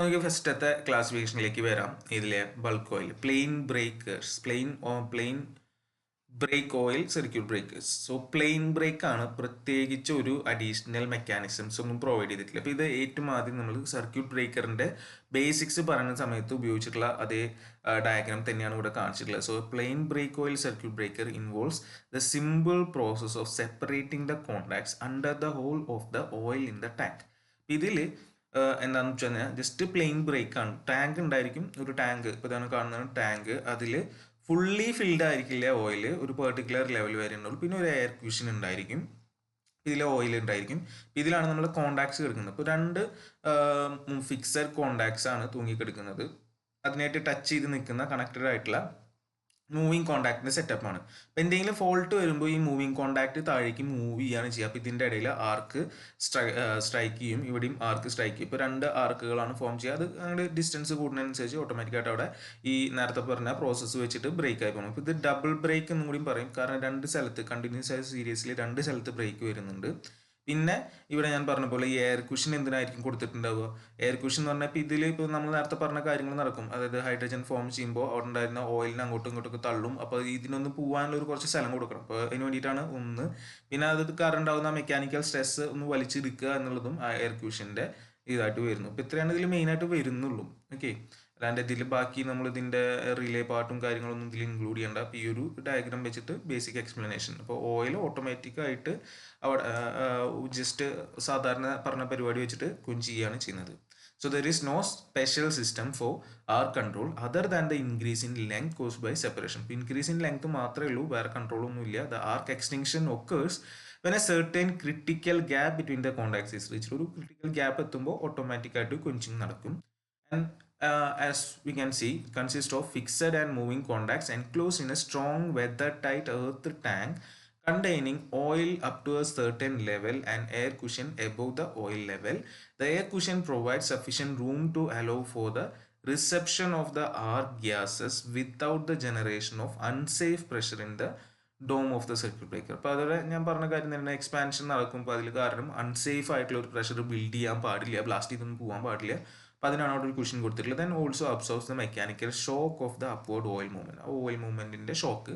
നമുക്ക് ഫസ്റ്റത്തെ ക്ലാസിഫിക്കേഷനിലേക്ക് വരാം. ഇതിലെ bulk oil, plain breakers, plain break oil circuit breakers. So plain break ആണ്, പ്രത്യേകിച്ച് ഒരു അഡീഷണൽ മെക്കാനിസംസ് ഒന്നും പ്രൊവൈഡ് ചെയ്തിട്ടില്ല. അപ്പോൾ ഇത് ഏറ്റവും ആദ്യം നമ്മൾ സർക്യൂട്ട് ബ്രേക്കറിന്റെ ബേസിക്സ് പറയുന്ന സമയത്ത് ഉപയോഗിച്ചിട്ടുള്ള അതേ ഡയഗ്രാം തന്നെയാണ് ഇവിടെ കാണിച്ചിട്ടുള്ളത്. So plain break oil circuit breaker involves the simple process of separating the contacts under the whole of the oil in the tank. ഇതിൽ എന്താണെന്ന് വെച്ച് കഴിഞ്ഞാൽ ജസ്റ്റ് പ്ലെയിൻ ബ്രേക്ക് ആണ്. ടാങ്ക് ഉണ്ടായിരിക്കും, ഒരു ടാങ്ക്, ഇപ്പോൾ ഇതാണ് കാണുന്നത് ടാങ്ക്. അതിൽ ഫുള്ളി ഫിൽഡ് ആയിരിക്കില്ല ഓയിൽ, ഒരു പെർട്ടിക്കുലർ ലെവൽ വരെ ഉണ്ടാവും. പിന്നെ ഒരു എയർ ക്യൂഷൻ ഉണ്ടായിരിക്കും, ഇതിൽ ഓയിൽ ഉണ്ടായിരിക്കും. ഇതിലാണ് നമ്മൾ കോണ്ടാക്ട്സ് കിടക്കുന്നത്. ഇപ്പോൾ രണ്ട് ഫിക്സഡ് കോണ്ടാക്ട്സ് ആണ് തൂങ്ങിക്കിടക്കുന്നത്. അതിനായിട്ട് ടച്ച് ചെയ്ത് നിൽക്കുന്ന കണക്റ്റഡ് ആയിട്ടുള്ള മൂവിങ് കോണ്ടാക്ടിന്റെ സെറ്റപ്പ് ആണ്. അപ്പോൾ എന്തെങ്കിലും ഫോൾട്ട് വരുമ്പോൾ ഈ മൂവിങ് കോണ്ടാക്ട് താഴേക്ക് മൂവ് ചെയ്യാണ് ചെയ്യുക. അപ്പോൾ ഇതിൻ്റെ ഇടയിൽ ആർക്ക് സ്ട്രൈക്ക് ചെയ്യും, ഇവിടെയും ആർക്ക് സ്ട്രൈക്ക് ചെയ്യും. ഇപ്പോൾ രണ്ട് ആർക്കുകളാണ് ഫോം ചെയ്യുക. അത് അങ്ങനെ ഡിസ്റ്റൻസ് കൂടുന്നതിനനുസരിച്ച് ഓട്ടോമാറ്റിക്കായിട്ട് അവിടെ ഈ നേരത്തെ പറഞ്ഞ പ്രോസസ്സ് വെച്ചിട്ട് ബ്രേക്ക് ആയി പോകണം. അപ്പോൾ ഇത് ഡബിൾ ബ്രേക്ക് എന്നും കൂടി പറയും, കാരണം രണ്ട് സ്ഥലത്ത് കണ്ടിന്യൂസ് ആയ സീരീസിൽ രണ്ട് സ്ഥലത്ത് ബ്രേക്ക് വരുന്നുണ്ട്. പിന്നെ ഇവിടെ ഞാൻ പറഞ്ഞ പോലെ ഈ എയർ കുഷൻ എന്തിനായിരിക്കും കൊടുത്തിട്ടുണ്ടാവുക? എയർ കുഷൻ എന്ന് പറഞ്ഞാൽ ഇപ്പോൾ ഇതിൽ ഇപ്പോൾ നമ്മൾ നേരത്തെ പറഞ്ഞ കാര്യങ്ങൾ നടക്കും, അതായത് ഹൈഡ്രജൻ ഫോം ചെയ്യുമ്പോൾ അവിടെ ഉണ്ടായിരുന്ന ഓയിലിനെ അങ്ങോട്ടും ഇങ്ങോട്ടൊക്കെ തള്ളും. അപ്പോൾ ഇതിനൊന്ന് പോകാനുള്ള ഒരു കുറച്ച് സ്ഥലം കൊടുക്കണം. അപ്പോൾ അതിന് വേണ്ടിയിട്ടാണ് ഒന്ന്. പിന്നെ അത് കാരണം ഉണ്ടാകുന്ന മെക്കാനിക്കൽ സ്ട്രെസ് ഒന്ന് വലിച്ചെടുക്കുക എന്നുള്ളതും ആ എയർ കുഷൻ്റെ ഇതായിട്ട് വരുന്നു. അപ്പോൾ ഇത്രയാണ് ഇതിൽ മെയിനായിട്ട് വരുന്നുള്ളൂ. ഓക്കെ, അല്ലാണ്ട് ഇതിൽ ബാക്കി നമ്മൾ ഇതിൻ്റെ റിലേ പാർട്ടും കാര്യങ്ങളൊന്നും ഇതിൽ ഇൻക്ലൂഡ് ചെയ്യേണ്ട. അപ്പോൾ ഈ ഒരു ഡയഗ്രാം വെച്ചിട്ട് ബേസിക് എക്സ്പ്ലനേഷൻ. അപ്പോൾ ഓയിൽ ഓട്ടോമാറ്റിക്കായിട്ട് അവിടെ ജസ്റ്റ് സാധാരണ പറഞ്ഞ പരിപാടി വെച്ചിട്ട് ചെയ്യുകയാണ് ചെയ്യുന്നത്. So there is no special system for arc control other than the increase in length caused by separation. ഇപ്പോൾ ഇൻക്രീസ് ഇൻ ലെങ്ത് മാത്രമേ ഉള്ളൂ, വേറെ കൺട്രോൾ ഒന്നും ഇല്ല. The arc extinction occurs when a certain critical gap between the contacts is reached. ഒരു critical gap എത്തുമ്പോൾ ഓട്ടോമാറ്റിക്കായിട്ട് quenching നടക്കും. And as we can see, consists of fixed and moving contacts enclosed in a strong weather-tight earth tank containing oil up to a certain level and air cushion above the oil level. The air cushion provides sufficient room to allow for the reception of the arc gases without the generation of unsafe pressure in the dome of the circuit breaker. അപ്പോൾ അതോടെ ഞാൻ പറഞ്ഞ കാര്യം തന്നെ, expansion നടക്കുമ്പോൾ അതിൽ കാരണം unsafe ആയിട്ടുള്ള ഒരു പ്രഷർ ബിൽഡ് ചെയ്യാൻ പാടില്ല, ബ്ലാസ്റ്റ് ചെയ്തൊന്നും പോകാൻ പാടില്ല. അപ്പോൾ അതിനാണ് അവിടെ ഒരു കുഷൻ കൊടുത്തിട്ടുള്ളത്. Then also absorbs the mechanical shock of the upward oil movement. ആ ഓയിൽ മൂവ്മെന്റിന്റെ ഷോക്ക്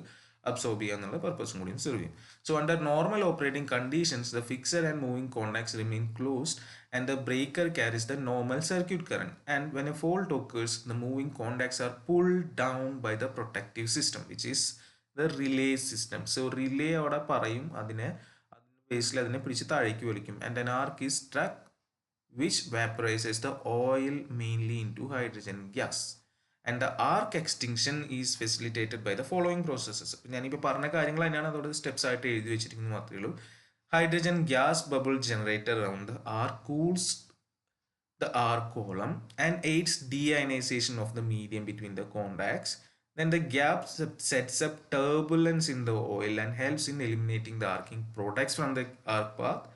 അബ്സോർബ് ചെയ്യുക എന്നുള്ള പർപ്പസും കൂടി സെർവ് ചെയ്യും. So under normal operating conditions the fixed and moving contacts remain closed and the breaker carries the normal circuit current, and when a fault occurs the moving contacts are pulled down by the protective system which is the relay system. So relay അവിടെ പറയും, അതിനെ ബേസിൽ അതിനെ പിടിച്ച് താഴേക്ക് വലിക്കും. and an arc is struck which vaporizes the oil mainly into hydrogen gas, and the arc extinction is facilitated by the following processes. ഞാനിപ്പോൾ പറഞ്ഞ കാര്യങ്ങൾ തന്നെയാണ്, അതോടെ സ്റ്റെപ്സ് ആയിട്ട് എഴുതി വെച്ചിരിക്കുന്നത് മാത്രമേ ഉള്ളൂ. Hydrogen gas bubble generator around the arc cools the arc column and aids deionization of the medium between the contacts. Then the gap sets up turbulence in the oil and helps in eliminating the arcing products from the arc path.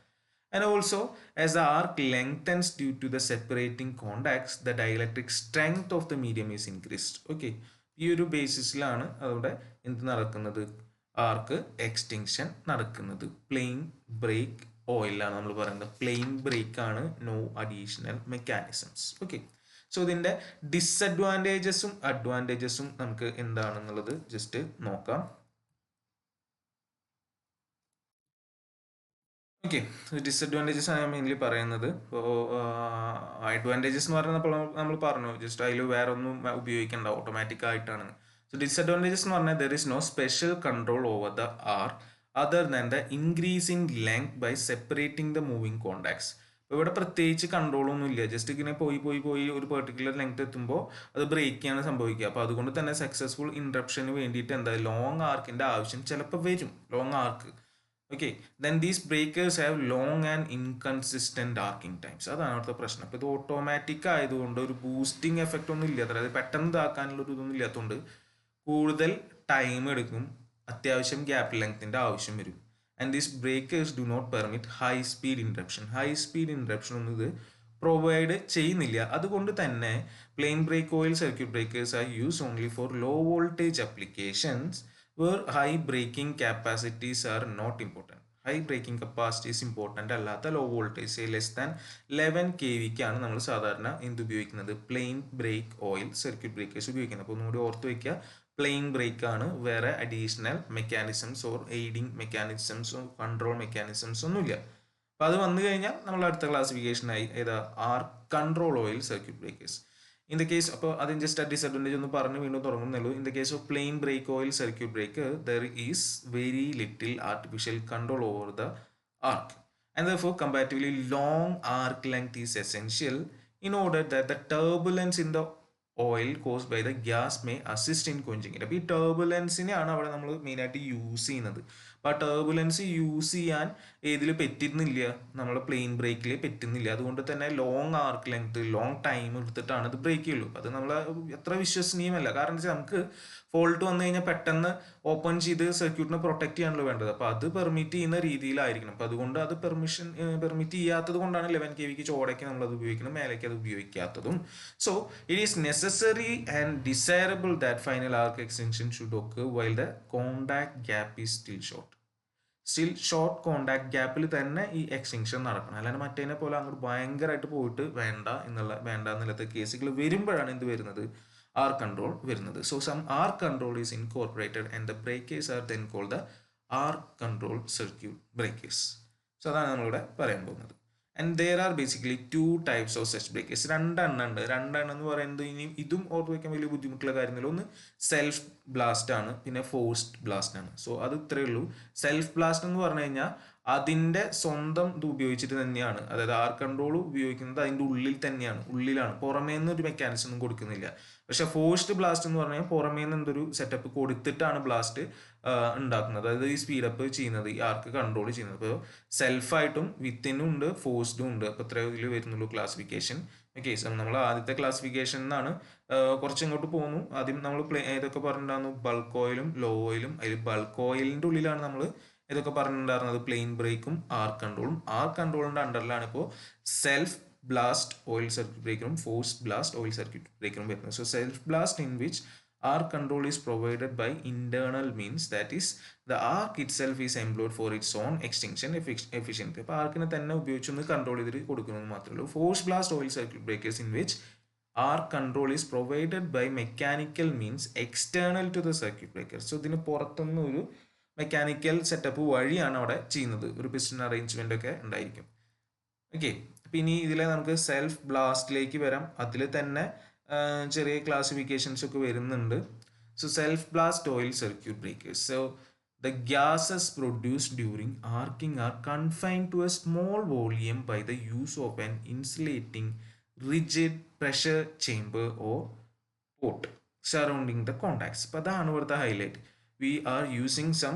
And also, as the arc lengthens due to the separating contacts, the dielectric strength of the medium is increased. Okay, ഈ ഒരു ബേസിസിലാണ് അവിടെ എന്ത് നടക്കുന്നത്, arc extinction നടക്കുന്നത്. Plain break ഓയിലാണ് നമ്മൾ പറയുന്നത്. Plain break ആണ്, no additional mechanisms. Okay, so ഇതിൻ്റെ ഡിസഡ്വാൻറ്റേജസും അഡ്വാൻറ്റേജസും നമുക്ക് എന്താണെന്നുള്ളത് ജസ്റ്റ് നോക്കാം. ഓക്കെ, ഡിസഡ്വാൻറ്റേജസ് ആണ് ഞാൻ മെയിൻലി പറയുന്നത്. ഇപ്പോൾ അഡ്വാൻറ്റേജസ് എന്ന് പറഞ്ഞപ്പോൾ നമ്മൾ പറഞ്ഞു ജസ്റ്റ് അതിൽ വേറെ ഒന്നും ഉപയോഗിക്കേണ്ട, ഓട്ടോമാറ്റിക് ആയിട്ടാണ്. സോ ഡിസഡ്വാൻറ്റേജസ് എന്ന് പറഞ്ഞാൽ there is no special control over the arc other than the increase in length by separating the moving contacts. ഇപ്പോൾ ഇവിടെ പ്രത്യേകിച്ച് കൺട്രോളൊന്നും ഇല്ല, ജസ്റ്റ് ഇങ്ങനെ പോയി ഒരു പെർട്ടിക്കുലർ ലെങ്ത് എത്തുമ്പോൾ അത് ബ്രേക്ക് ചെയ്യാണ് സംഭവിക്കുക. അപ്പോൾ അതുകൊണ്ട് തന്നെ സക്സസ്ഫുൾ ഇൻട്രപ്ഷന് വേണ്ടിയിട്ട് എന്താ ലോങ് ആർക്കിൻ്റെ ആവശ്യം ചിലപ്പോൾ വരും, long arc. Okay, then these breakers have long and inconsistent arching times. അതാണ് അവിടുത്തെ പ്രശ്നം. അപ്പോൾ ഇത് ഓട്ടോമാറ്റിക് ആയതുകൊണ്ട് ഒരു ബൂസ്റ്റിംഗ് എഫക്റ്റ് ഒന്നും ഇല്ല, അതായത് പെട്ടെന്ന് ഇതാക്കാനുള്ള ഒരു ഇതൊന്നും ഇല്ലാത്തതുകൊണ്ട് കൂടുതൽ ടൈം എടുക്കും, അത്യാവശ്യം ഗ്യാപ്പ് ലെങ്ത്തിന്റെ ആവശ്യം വരും. And these breakers do not permit high speed interruption. High speed interruption ഒന്നും ഇത് പ്രൊവൈഡ് ചെയ്യുന്നില്ല. അതുകൊണ്ട് തന്നെ plain break oil circuit breakers are use only for low voltage applications where high braking capacities are not important. High breaking capacity is important അല്ലാത്ത low voltage less than 11 kVക്കാണ് നമ്മൾ സാധാരണ എന്ത് ഉപയോഗിക്കുന്നത്, plain break oil circuit breakers ഉപയോഗിക്കുന്നത്. അപ്പോൾ ഒന്നുകൂടി ഓർത്ത് വയ്ക്കുക, പ്ലെയിൻ ബ്രേക്ക് ആണ്, വേറെ അഡീഷണൽ മെക്കാനിസംസ് ഓർ എയ്ഡിങ് മെക്കാനിസംസോ കൺട്രോൾ മെക്കാനിസംസ് ഒന്നുമില്ല. അപ്പോൾ അത് വന്നു കഴിഞ്ഞാൽ നമ്മൾ അടുത്ത ക്ലാസിഫിക്കേഷനായി ഏതാ, arc control oil circuit breakers. In the case, അപ്പോൾ അതിന് ജസ്റ്റ് ആ ഡിസഡ്വാൻറ്റേജ് ഒന്ന് പറഞ്ഞ് വീണ്ടും തുടങ്ങുന്നുള്ളൂ. In the case of plain break oil circuit breaker there is very little artificial control over the arc, and therefore comparatively long arc length is essential in order that the turbulence in the oil caused by the gas may assist in quenching it. അപ്പോൾ ഈ ടർബുലൻസിനെയാണ് അവിടെ നമ്മൾ മെയിനായിട്ട് use ചെയ്യുന്നത്. അപ്പോൾ ആ turbulence use ചെയ്യാൻ ഏതിൽ പറ്റുന്നില്ല, നമ്മൾ പ്ലെയിൻ ബ്രേക്കിൽ പറ്റുന്നില്ല. അതുകൊണ്ട് തന്നെ long arc length, long time എടുത്തിട്ടാണ് ഇത് ബ്രേക്ക് ചെയ്യുള്ളൂ. അത് നമ്മൾ എത്ര വിശ്വസനീയമല്ല. കാരണം വെച്ചാൽ നമുക്ക് ഫോൾട്ട് വന്നു കഴിഞ്ഞാൽ പെട്ടെന്ന് ഓപ്പൺ ചെയ്ത് സർക്യൂട്ടിനെ പ്രൊട്ടക്ട് ചെയ്യാണല്ലോ വേണ്ടത്. അപ്പോൾ അത് പെർമിറ്റ് ചെയ്യുന്ന രീതിയിലായിരിക്കണം. അപ്പോൾ അതുകൊണ്ട് അത് പെർമിറ്റ് ചെയ്യാത്തത് കൊണ്ടാണ് 11 kVക്ക് ചോടയ്ക്ക് നമ്മൾ അത് ഉപയോഗിക്കണം, മേലേക്ക് അത് ഉപയോഗിക്കാത്തതും. So it is necessary and desirable that final arc extension should occur while the contact gap is still short contact ഗ്യാപ്പിൽ തന്നെ ഈ എക്സ്റ്റൻഷൻ നടക്കണം. അല്ലാണ്ട് മറ്റേനെ പോലെ അങ്ങോട്ട് ഭയങ്കരമായിട്ട് പോയിട്ട് വേണ്ട എന്നുള്ളത്തെ കേസുകൾ വരുമ്പോഴാണ് എന്ത് വരുന്നത്, ആർ കൺട്രോൾ വരുന്നത്. So some arc control is incorporated and the breakers are then called the arc control circuit breakers. So അതാണ് നമ്മളിവിടെ പറയാൻ പോകുന്നത്. And there are basically 2 types of such breakers. രണ്ടെണ്ണം ഉണ്ട്. രണ്ടെണ്ണം എന്ന് പറയുന്നത് ഇനി ഇതും ഓർത്ത് വയ്ക്കാൻ വലിയ ബുദ്ധിമുട്ടുള്ള കാര്യമില്ല. ഒന്ന് സെൽഫ് ബ്ലാസ്റ്റ് ആണ്, പിന്നെ ഫോഴ്സ്ഡ് ബ്ലാസ്റ്റ് ആണ്. സോ അത് ഇത്രയേ ഉള്ളൂ. സെൽഫ് ബ്ലാസ്റ്റ് എന്ന് പറഞ്ഞു കഴിഞ്ഞാൽ അതിൻ്റെ സ്വന്തം ഇത് ഉപയോഗിച്ചിട്ട് തന്നെയാണ്, അതായത് ആർ കൺട്രോൾ ഉപയോഗിക്കുന്നത് അതിൻ്റെ ഉള്ളിലാണ്, പുറമേ നിന്ന് ഒരു മെക്കാനിസം ഒന്നും കൊടുക്കുന്നില്ല. പക്ഷെ ഫോഴ്സ്ഡ് ബ്ലാസ്റ്റ് എന്ന് പറഞ്ഞാൽ പുറമേ നിന്ന് എന്തൊരു സെറ്റപ്പ് കൊടുത്തിട്ടാണ് ബ്ലാസ്റ്റ് ഉണ്ടാക്കുന്നത്, അതായത് ഈ സ്പീഡപ്പ് ചെയ്യുന്നത്, ഈ ആർക്ക് കൺട്രോൾ ചെയ്യുന്നത്. ഇപ്പോൾ സെൽഫായിട്ടും വിത്തിനും ഉണ്ട്, ഫോഴ്സ്ഡും ഉണ്ട്. അപ്പോൾ ഇത്രയും ഇതിൽ വരുന്നുള്ളൂ ക്ലാസിഫിക്കേഷൻ. ഓക്കെ, നമ്മൾ ആദ്യത്തെ ക്ലാസിഫിക്കേഷൻ എന്നാണ് കുറച്ച് ഇങ്ങോട്ട് പോകുന്നു. ആദ്യം നമ്മൾ ഏതൊക്കെ പറഞ്ഞിട്ടുണ്ടായിരുന്നു, ബൾക്ക് ഓയിലും ലോ ഓയിലും. അതിൽ ബൾക്ക് ഓയിലിൻ്റെ ഉള്ളിലാണ് നമ്മൾ ഇതൊക്കെ പറഞ്ഞിട്ടുണ്ടായിരുന്നത്, പ്ലെയിൻ ബ്രേക്കും ആർ കൺട്രോളും. ആർ കൺട്രോളിൻ്റെ അണ്ടറിലാണ് ഇപ്പോൾ സെൽഫ് ബ്ലാസ്റ്റ് ഓയിൽ സർക്യൂട്ട് ബ്രേക്കറും ഫോഴ്സ്ഡ് ബ്ലാസ്റ്റ് ഓയിൽ സർക്യൂട്ട് ബ്രേക്കറും വരുന്നത്. So self blast in which arc control is provided by internal means, that is the arc itself is employed for its own extinction efficiency. അപ്പോൾ ആർക്കിനെ തന്നെ ഉപയോഗിച്ചൊന്ന് control ചെയ്തിട്ട് കൊടുക്കുന്നത് മാത്രമേ ഉള്ളൂ. Force blast oil circuit breakers in which arc control is provided by mechanical means external to the circuit breaker. So ഇതിന് പുറത്തുനിന്ന് ഒരു mechanical setup വഴിയാണ് അവിടെ ചെയ്യുന്നത്, ഒരു പിസ്റ്റൺ അറേഞ്ച്മെന്റ് ഒക്കെ ഉണ്ടായിരിക്കും. ഓക്കെ, അപ്പം ഇനി ഇതിലെ നമുക്ക് സെൽഫ് ബ്ലാസ്റ്റിലേക്ക് വരാം. അതിൽ തന്നെ ചെറിയ ക്ലാസിഫിക്കേഷൻസ് ഒക്കെ വരുന്നുണ്ട്. So self blast oil circuit breakers. So the gases produced during arcing are confined to a small volume by the use of an insulating rigid pressure chamber or port surrounding the contacts. അപ്പോൾ അതാണ് ഇവിടുത്തെ highlight. We are using some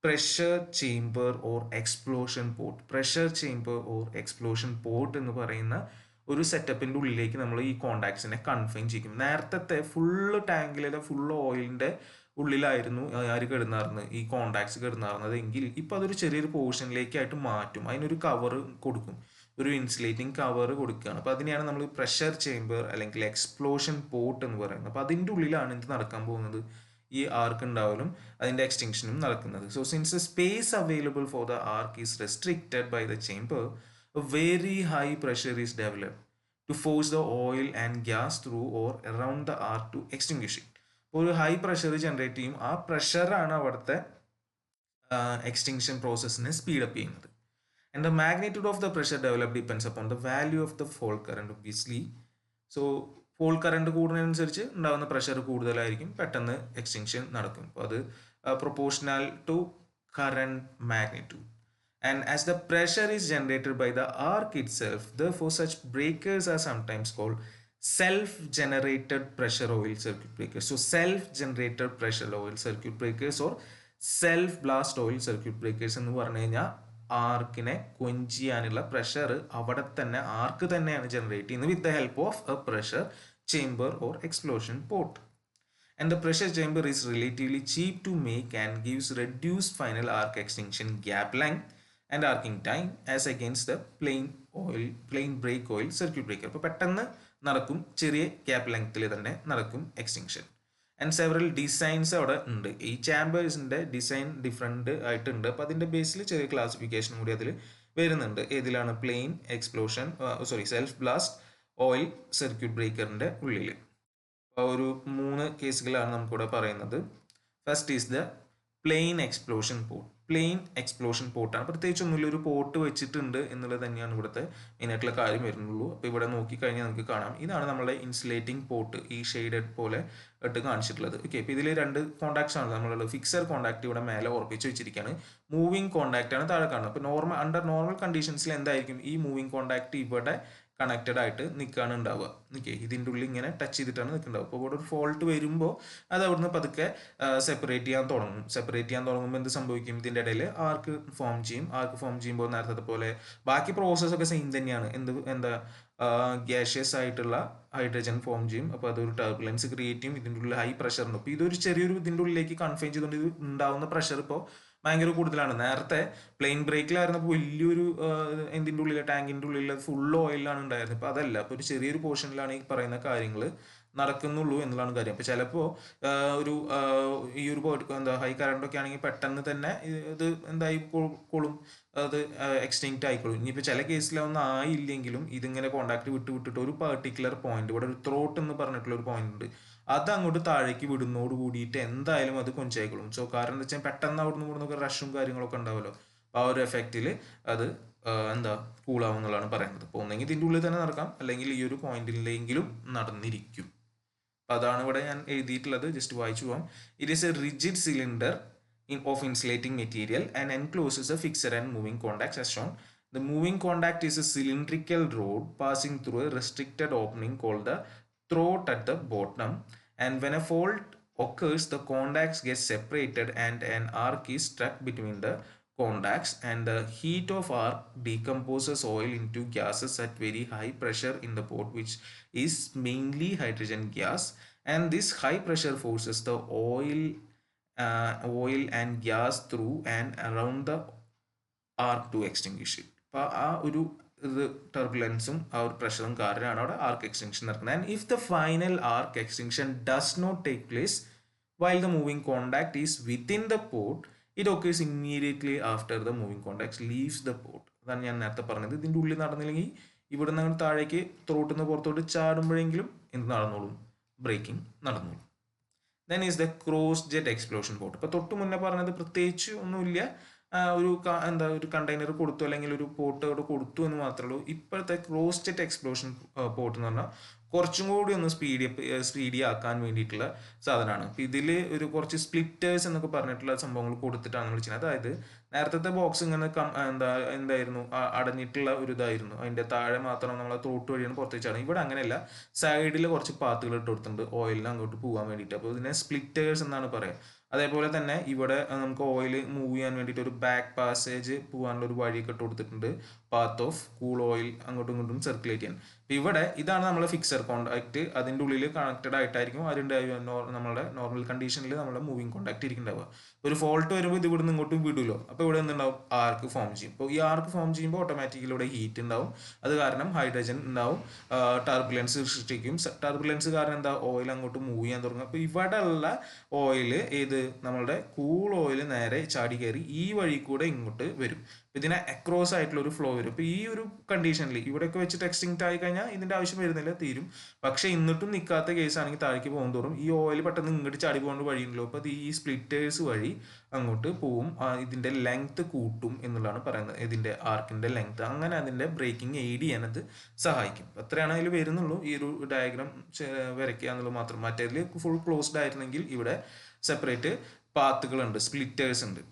pressure chamber or explosion port. Pressure chamber or explosion port എന്ന് പറയുന്ന ഒരു സെറ്റപ്പിൻ്റെ ഉള്ളിലേക്ക് നമ്മൾ ഈ കോണ്ടാക്ട്സിനെ confine ചെയ്യും. നേരത്തെ ഫുള്ള് ടാങ്കിലെ ഫുള്ള് ഓയിലിൻ്റെ ഉള്ളിലായിരുന്നു ആര് കിടന്നായിരുന്നത്, ഈ കോണ്ടാക്ട്സ് കിടന്നായിരുന്നത് എങ്കിൽ ഇപ്പം അതൊരു ചെറിയൊരു പോർഷനിലേക്കായിട്ട് മാറ്റും. അതിനൊരു കവർ കൊടുക്കും, ഒരു ഇൻസുലേറ്റിംഗ് കവർ കൊടുക്കുകയാണ്. അപ്പോൾ അതിനെയാണ് നമ്മൾ പ്രഷർ ചേംബർ അല്ലെങ്കിൽ എക്സ്പ്ലോഷൻ പോർട്ട് എന്ന് പറയുന്നത്. അപ്പോൾ അതിൻ്റെ ഉള്ളിലാണ് എന്ത് നടക്കാൻ പോകുന്നത്, ഈ ആർക്ക് ഉണ്ടാവലും അതിൻ്റെ എക്സ്റ്റൻഷനും നടക്കുന്നത്. So since the space available for the arc is restricted by the chamber, a very high pressure is developed to force the oil and gas through or around the arc to extinguish it. ഒരു high pressure generate ചെയ്യും. ആ പ്രഷറാണ് അവിടുത്തെ extension പ്രോസസ്സിനെ speed up ചെയ്യുന്നത്. And the magnitude of the pressure developed depends upon the value of the fault current, obviously. So fault current കൂടുന്നതിനനുസരിച്ച് ഉണ്ടാകുന്ന pressure കൂടുതലായിരിക്കും, പെട്ടെന്ന് extinction നടക്കും. അപ്പോൾ അത് proportional to current magnitude. And as the pressure is generated by the arc itself, therefore such breakers are sometimes called self-generated pressure oil circuit breakers. So self-generated pressure oil circuit breakers or self-blast oil circuit breakers എന്ന് പറഞ്ഞു കഴിഞ്ഞാൽ ആർക്കിനെ quench ചെയ്യാനുള്ള pressure അവിടെ തന്നെ ആർക്ക് തന്നെയാണ് generate ചെയ്യുന്നത് with the help of a pressure chamber or explosion port. And the pressure chamber is relatively cheap to make and gives reduced final arc extinction gap length and arcing time as against the plain break oil circuit breaker. അപ്പോൾ പെട്ടെന്ന് നടക്കും, ചെറിയ gap ലെങ്ത്തിൽ തന്നെ നടക്കും extinction. And several designs അവിടെ ഉണ്ട്. ഈ ചാമ്പേഴ്സിൻ്റെ ഡിസൈൻ ഡിഫറെൻ്റ് ആയിട്ടുണ്ട്. അപ്പോൾ അതിൻ്റെ ബേസിൽ ചെറിയ ക്ലാസിഫിക്കേഷൻ കൂടി അതിൽ വരുന്നുണ്ട്. ഏതിലാണ് plain explosion self blast oil circuit ബ്രേക്കറിൻ്റെ ഉള്ളിൽ. ഒരു 3 കേസുകളാണ് നമുക്കിവിടെ പറയുന്നത്. First is the plain explosion port. Plain explosion പോർട്ടാണ്. പ്രത്യേകിച്ച് ഒന്നുമില്ല, ഒരു പോർട്ട് വെച്ചിട്ടുണ്ട് എന്നുള്ളത് തന്നെയാണ് ഇവിടുത്തെ മെയിനായിട്ടുള്ള കാര്യം വരുന്നുള്ളൂ. അപ്പോൾ ഇവിടെ നോക്കിക്കഴിഞ്ഞാൽ നമുക്ക് കാണാം, ഇതാണ് നമ്മുടെ ഇൻസുലേറ്റിംഗ് പോർട്ട്, ഈ ഷെയ്ഡഡ് പോലെ ഇട്ട് കാണിച്ചിട്ടുള്ളത്. ഓക്കെ, അപ്പോൾ ഇതിൽ 2 കോൺടാക്ട്സ് ആണ് നമ്മളുള്ളത്. ഫിക്സർ കോൺടാക്ട് ഇവിടെ മേലെ ഉറപ്പിച്ച് വെച്ചിരിക്കുകയാണ്, മൂവിങ് കോൺടാക്ട് ആണ് താഴെ കാണുന്നത്. അപ്പോൾ അണ്ടർ നോർമൽ കണ്ടീഷൻസിൽ എന്തായിരിക്കും, ഈ മൂവിങ് കോൺടാക്ട് ഇവിടെ കണക്റ്റഡ് ആയിട്ട് നിൽക്കുകയാണ് ഉണ്ടാവുക. ഓക്കെ, ഇതിൻ്റെ ഉള്ളിൽ ഇങ്ങനെ ടച്ച് ചെയ്തിട്ടാണ് നിൽക്കുന്നുണ്ടാവുക. അപ്പോൾ ഇവിടെ ഒരു ഫോൾട്ട് വരുമ്പോൾ അത് അവിടുന്ന് പതുക്കെ സെപ്പറേറ്റ് ചെയ്യാൻ തുടങ്ങുമ്പോൾ എന്ത് സംഭവിക്കും, ഇതിൻ്റെ ഇടയിൽ ആർക്ക് ഫോം ചെയ്യും. ആർക്ക് ഫോം ചെയ്യുമ്പോൾ നേരത്തെ പോലെ ബാക്കി പ്രോസസ്സൊക്കെ സെയിം തന്നെയാണ്. എന്താ ഗ്യാഷ്യസ് ആയിട്ടുള്ള ഹൈഡ്രജൻ ഫോം ചെയ്യും. അപ്പോൾ അതൊരു ടർബുലൻസ് ക്രിയേറ്റ് ചെയ്യും. ഇതിൻ്റെ ഉള്ളിൽ ഹൈ പ്രഷർ ഉണ്ട്. അപ്പോൾ ഇതൊരു ചെറിയൊരു ഇതിൻ്റെ ഉള്ളിലേക്ക് കൺഫൈൻ ചെയ്തുകൊണ്ട് ഇത് ഉണ്ടാവുന്ന പ്രഷർ ഇപ്പോൾ ഭയങ്കര കൂടുതലാണ്. നേരത്തെ പ്ലെയിൻ ബ്രേക്കിലായിരുന്നപ്പോൾ വലിയൊരു എന്തിൻ്റെ ഉള്ളിൽ, ടാങ്കിൻ്റെ ഉള്ളിൽ ഫുൾ ഓയിലാണ് ഉണ്ടായിരുന്നത്. ഇപ്പോൾ അതല്ല, അപ്പോൾ ഒരു ചെറിയൊരു പോർഷനിലാണ് ഈ പറയുന്ന കാര്യങ്ങൾ നടക്കുന്നുള്ളൂ എന്നുള്ളതാണ് കാര്യം. അപ്പോൾ ചിലപ്പോൾ ഈ ഒരു ഹൈ കറണ്ടൊക്കെ ആണെങ്കിൽ പെട്ടെന്ന് തന്നെ ഇത് എന്തായിക്കോളും, അത് എക്സ്റ്റിങ്ക്റ്റ് ആയിക്കോളും. ഇനിയിപ്പോൾ ചില കേസിലൊന്നും ആയില്ലെങ്കിലും ഇതിങ്ങനെ കോണ്ടാക്ട് വിട്ടിട്ട് ഒരു പർട്ടിക്കുലർ പോയിന്റ്, ഇവിടെ ഒരു ത്രോട്ട് എന്ന് പറഞ്ഞിട്ടുള്ള ഒരു പോയിന്റ് ഉണ്ട്, അത് അങ്ങോട്ട് താഴേക്ക് വിടുന്നോട് കൂടിയിട്ട് എന്തായാലും അത് കൊഞ്ചായിക്കോളും. സോ കാരണം എന്താ വെച്ചാൽ പെട്ടെന്ന് ഇവിടുന്നൊക്കെ റഷും കാര്യങ്ങളൊക്കെ ഉണ്ടാവുമല്ലോ. അപ്പോൾ ആ ഒരു എഫക്റ്റിൽ അത് കൂളാവും എന്നുള്ളതാണ് പറയുന്നത്. അപ്പോൾ ഒന്നെങ്കിൽ ഇതിൻ്റെ ഉള്ളിൽ തന്നെ നടക്കാം, അല്ലെങ്കിൽ ഈ ഒരു പോയിന്റിലെങ്കിലും നടന്നിരിക്കും. അപ്പോൾ അതാണ് ഇവിടെ ഞാൻ എഴുതിയിട്ടുള്ളത്, ജസ്റ്റ് വായിച്ചു പോകാം. It is A rigid cylinder of insulating material and encloses a fixer and moving contacts as shown. The moving contact is a cylindrical rod passing through a restricted opening called the throat at the bottom, and when a fault occurs the contacts get separated and an arc is struck between the contacts, and the heat of arc decomposes oil into gases at very high pressure in the port, which is mainly hydrogen gas, and this high pressure forces the oil and gas through and around the arc to extinguish it. അപ്പോൾ ആ ഒരു ടർബുലൻസും ആ ഒരു പ്രഷറും കാരണമാണ് അവിടെ arc extinction നടക്കുന്നത്. And if the final arc extinction does not take place while the moving contact is within the port, it occurs immediately after the moving contact leaves the port. അതാണ് ഞാൻ നേരത്തെ പറഞ്ഞത്. ഇതിൻ്റെ ഉള്ളിൽ നടന്നില്ലെങ്കിൽ ഇവിടെ നിന്ന് താഴേക്ക് ത്രോട്ടിൽ നിന്ന് പുറത്തോട്ട് ചാടുമ്പോഴെങ്കിലും എന്ത് നടന്നോളും, ബ്രേക്കിംഗ് നടന്നോളും. Then is the cross jet explosion port. ഇപ്പോൾ തൊട്ട് മുന്നേ പറഞ്ഞത് പ്രത്യേകിച്ച് ഒന്നുമില്ല, ഒരു കണ്ടെയ്നർ കൊടുത്തു അല്ലെങ്കിൽ ഒരു പോർട്ട് അവിടെ കൊടുത്തു എന്ന് മാത്രമേ ഉള്ളൂ. ഇപ്പോഴത്തെ ക്രോസ് ജെറ്റ് എക്സ്പ്ലോഷൻ പോർട്ട് എന്ന് പറഞ്ഞാൽ കുറച്ചും കൂടി ഒന്ന് സ്പീഡി ആക്കാൻ വേണ്ടിയിട്ടുള്ള സാധനമാണ്. അപ്പോൾ ഇതിൽ കുറച്ച് സ്പ്ലിറ്റേഴ്സ് എന്നൊക്കെ പറഞ്ഞിട്ടുള്ള സംഭവങ്ങൾ കൊടുത്തിട്ടാണ് നമ്മൾ ചെയ്യുന്നത്. അതായത് നേരത്തെ ബോക്സ് ഇങ്ങനെ എന്തായിരുന്നു, അടഞ്ഞിട്ടുള്ള ഒരു ഇതായിരുന്നു, അതിൻ്റെ താഴെ മാത്രം നമ്മൾ ത്രോട്ട് വഴിയാണ് പുറത്തേക്ക് ചാടുന്നത്. ഇവിടെ അങ്ങനെയല്ല, സൈഡിൽ കുറച്ച് പാത്തുകൾ ഇട്ട് കൊടുത്തിട്ടുണ്ട് ഓയിലിന് അങ്ങോട്ട് പോകാൻ വേണ്ടിയിട്ട്. അപ്പോൾ ഇതിനെ സ്പ്ലിറ്റേഴ്സ് എന്നാണ് പറയുക. അതേപോലെ തന്നെ ഇവിടെ നമുക്ക് ഓയിൽ മൂവ് ചെയ്യാൻ വേണ്ടിയിട്ട് ഒരു ബാക്ക് പാസേജ് പോകാനുള്ള ഒരു വഴിയൊക്കെ ഇട്ട് കൊടുത്തിട്ടുണ്ട്, പാത്ത് ഓഫ് കൂൾ ഓയിൽ അങ്ങോട്ടും ഇങ്ങോട്ടും സർക്കുലേറ്റ് ചെയ്യാൻ. അപ്പോൾ ഇവിടെ ഇതാണ് നമ്മളെ ഫിക്സർ കോണ്ടാക്ട്. അതിൻ്റെ ഉള്ളിൽ കണക്റ്റഡ് ആയിട്ടായിരിക്കും നമ്മുടെ നോർമൽ കണ്ടീഷനിൽ നമ്മുടെ മൂവിങ് കോണ്ടാക്ട് ഇരിക്കുന്നുണ്ടാവുക. ഒരു ഫോൾട്ട് വരുമ്പോൾ ഇത് ഇവിടുന്ന് ഇങ്ങോട്ടും വിടുമല്ലോ, അപ്പോൾ ഇവിടെ എന്തുണ്ടാവും, ആർക്ക് ഫോം ചെയ്യും. അപ്പോൾ ഈ ആർക്ക് ഫോം ചെയ്യുമ്പോൾ ഓട്ടോമാറ്റിക്കലി ഇവിടെ ഹീറ്റ് ഉണ്ടാവും. അത് കാരണം ഹൈഡ്രജൻ ഉണ്ടാവും, ടർബുലൻസ് സൃഷ്ടിക്കും. ടർബുലൻസ് കാരണം എന്താ, ഓയിൽ അങ്ങോട്ട് മൂവ് ചെയ്യാൻ തുടങ്ങും. അപ്പോൾ ഇവിടെ ഉള്ള ഓയിൽ നമ്മളുടെ കൂൾ ഓയിൽ നേരെ ചാടി കയറി ഈ വഴി കൂടെ ഇങ്ങോട്ട് വരും. ഇതിനെ അക്രോസ് ആയിട്ടുള്ള ഒരു ഫ്ലോ വരും. അപ്പോൾ ഈ ഒരു കണ്ടീഷനിൽ ഇവിടെയൊക്കെ വെച്ചിട്ട് എക്സ്റ്റിങ്ക്റ്റ് ആയി കഴിഞ്ഞാൽ ഇതിൻ്റെ ആവശ്യം വരുന്നില്ല, തീരും. പക്ഷേ എന്നിട്ടും നിൽക്കാത്ത കേസ് ആണെങ്കിൽ താഴേക്ക് പോകും തോറും ഈ ഓയിൽ പെട്ടെന്ന് ഇങ്ങോട്ട് ചാടി പോകേണ്ട വഴിയുണ്ടല്ലോ. അപ്പോൾ അത് ഈ സ്പ്ലിറ്റേഴ്സ് വഴി അങ്ങോട്ട് പോവും, ഇതിൻ്റെ ലെങ്ത് കൂട്ടും എന്നുള്ളതാണ് പറയുന്നത്, ഇതിൻ്റെ ആർക്കിൻ്റെ ലെങ്ത്. അങ്ങനെ അതിൻ്റെ ബ്രേക്കിംഗ് എയ്ഡ് ചെയ്യാൻ അത് സഹായിക്കും. അത്രയാണ് അതിൽ വരുന്നുള്ളൂ. ഈ ഒരു ഡയഗ്രാം വരയ്ക്കുക എന്നുള്ളത് മാത്രം. മറ്റേതിൽ ഫുൾ ക്ലോസ്ഡ് ആയിരുന്നെങ്കിൽ ഇവിടെ സെപ്പറേറ്റ് പാത്തുകളുണ്ട്, സ്പ്ലിറ്റേഴ്സ് ഉണ്ട്.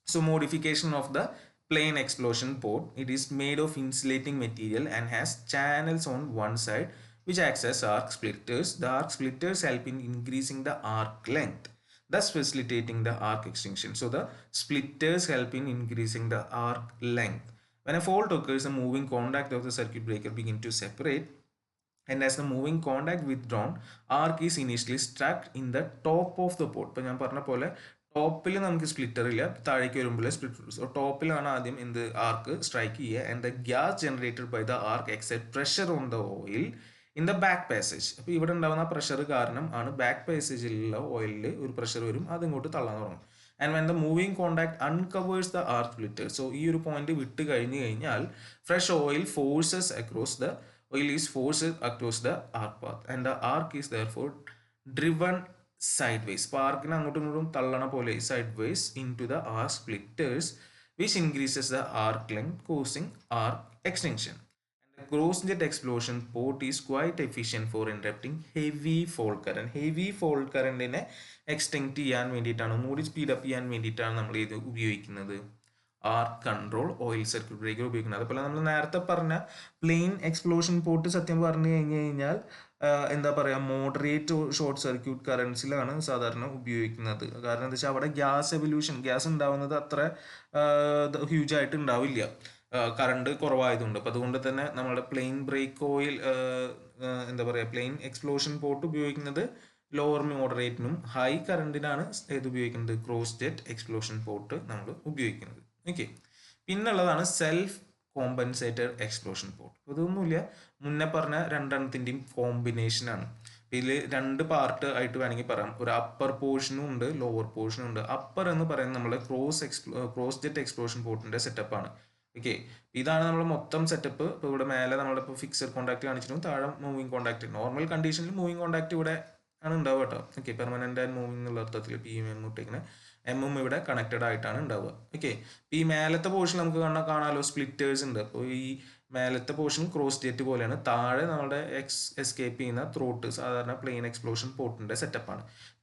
So modification of the plain explosion port, it is made of insulating material and has channels on one side which acts as arc splitters. The arc splitters help in increasing the arc length, thus facilitating the arc extinction. So the splitters help in increasing the arc length. When a fault occurs, the moving contact of the circuit breaker begin to separate, and as the moving contact withdrawn, arc is initially struck in the top of the port. ഇപ്പോൾ ഞാൻ പറഞ്ഞ പോലെ ടോപ്പിൽ നമുക്ക് splitter ഇല്ല, താഴേക്ക് വരുമ്പോൾ splitter. So ടോപ്പിലാണ് ആദ്യം എന്ത് ആർക്ക് സ്ട്രൈക്ക് ചെയ്യുക. And the gas generated by the arc exert pressure on the oil in the back passage. അപ്പോൾ ഇവിടെ ഉണ്ടാകുന്ന പ്രഷർ കാരണം ആണ് ബാക്ക് പാസേജിലുള്ള ഓയിലിൽ ഒരു പ്രഷർ വരും, അത് ഇങ്ങോട്ട് തള്ളാൻ തുടങ്ങും. And when the moving contact uncovers the arc splitter, so ഈ ഒരു പോയിന്റ് വിട്ട് കഴിഞ്ഞ് കഴിഞ്ഞാൽ fresh oil forces across the oil is forced across the arc path, and the arc is therefore driven sideways. സ്പാർക്കിനെ അങ്ങോട്ടും ഇങ്ങോട്ടും തള്ളണ പോലെ sideways into the arc splitters, which increases the arc length, causing arc extinction. And the cross jet explosion port is quite efficient for interrupting heavy fault current. Heavy fault currentനെ extend ചെയ്യാൻ വേണ്ടിയിട്ടാണ്, ഒന്നുകൂടി speed up ചെയ്യാൻ വേണ്ടിയിട്ടാണ് നമ്മൾ ഇത് ഉപയോഗിക്കുന്നത്, arc control oil circuit breaker ഉപയോഗിക്കുന്നത്. അതുപോലെ നമ്മൾ നേരത്തെ പറഞ്ഞ പ്ലെയിൻ എക്സ്പ്ലോഷൻ പോർട്ട് സത്യം പറഞ്ഞു കഴിഞ്ഞ് കഴിഞ്ഞാൽ എന്താ പറയുക, മോഡറേറ്റ് ഷോർട്ട് സർക്യൂട്ട് കറൻസിലാണ് സാധാരണ ഉപയോഗിക്കുന്നത്. കാരണം എന്താ വെച്ചാൽ അവിടെ ഗ്യാസ് എവല്യൂഷൻ, ഗ്യാസ് ഉണ്ടാവുന്നത് അത്ര ഹ്യൂജ് ആയിട്ട് ഉണ്ടാവില്ല, കറണ്ട് കുറവായതുകൊണ്ട്. അപ്പോൾ അതുകൊണ്ട് തന്നെ നമ്മുടെ പ്ലെയിൻ ബ്രേക്ക് ഓയിൽ എന്താ പറയുക, പ്ലെയിൻ എക്സ്പ്ലോഷൻ പോർട്ട് ഉപയോഗിക്കുന്നത് ലോവർ മോഡറേറ്റിനും ഹൈ കറണ്ടിനാണ് ഏത് ഉപയോഗിക്കുന്നത്, ക്രോസ് ജെറ്റ് എക്സ്പ്ലോഷൻ പോർട്ട് നമ്മൾ ഉപയോഗിക്കുന്നത്. ഓക്കെ, പിന്നുള്ളതാണ് സെൽഫ് കോമ്പൻസേറ്റഡ് എക്സ്പ്ലോഷൻ പോർട്ട്. ഇതൊന്നുമില്ല, മുന്നേ പറഞ്ഞ രണ്ടെണ്ണത്തിൻ്റെയും കോമ്പിനേഷനാണ്. ഇതിൽ രണ്ട് പാർട്ട് ആയിട്ട് വേണമെങ്കിൽ പറയാം, ഒരു അപ്പർ പോർഷനും ഉണ്ട്, ലോവർ പോർഷനും ഉണ്ട്. അപ്പർ എന്ന് പറയുന്നത് നമ്മുടെ ക്രോസ് ജെറ്റ് എക്സ്പ്ലോഷൻ പോർട്ടിൻ്റെ സെറ്റപ്പാണ്. ഓക്കെ, ഇതാണ് നമ്മുടെ മൊത്തം സെറ്റപ്പ്. ഇപ്പോൾ ഇവിടെ മേലെ നമ്മളിപ്പോൾ ഫിക്സഡ് കോൺടാക്ട് കാണിച്ചിട്ടും താഴെ മൂവിങ് കോൺടാക്ട്. നോർമൽ കണ്ടീഷനിൽ മൂവിങ് കോൺടാക്ട് ഇവിടെ ആണ് ഉണ്ടാവുക കേട്ടോ. ഓക്കെ, പെർമനൻ്റ് ആൻഡ് മൂവിങ് എന്നുള്ള അർത്ഥത്തിൽ പി എം ഇങ്ങനെ എമ്മും ഇവിടെ കണക്റ്റഡ് ആയിട്ടാണ് ഉണ്ടാവുക. ഓക്കെ, ഈ മേലത്തെ പോർഷൻ നമുക്ക് കാണാമല്ലോ, സ്പ്ലിറ്റേഴ്സ് ഉണ്ട്. അപ്പോൾ ഈ മേലത്തെ പോർഷൻ ക്രോസ് ജെറ്റ് പോലെയാണ്, താഴെ നമ്മുടെ എസ്കേപ്പ് ചെയ്യുന്ന ത്രോട്ട് സാധാരണ പ്ലെയിൻ എക്സ്പ്ലോഷൻ പോർട്ടിൻ്റെ സെറ്റപ്പാണ്.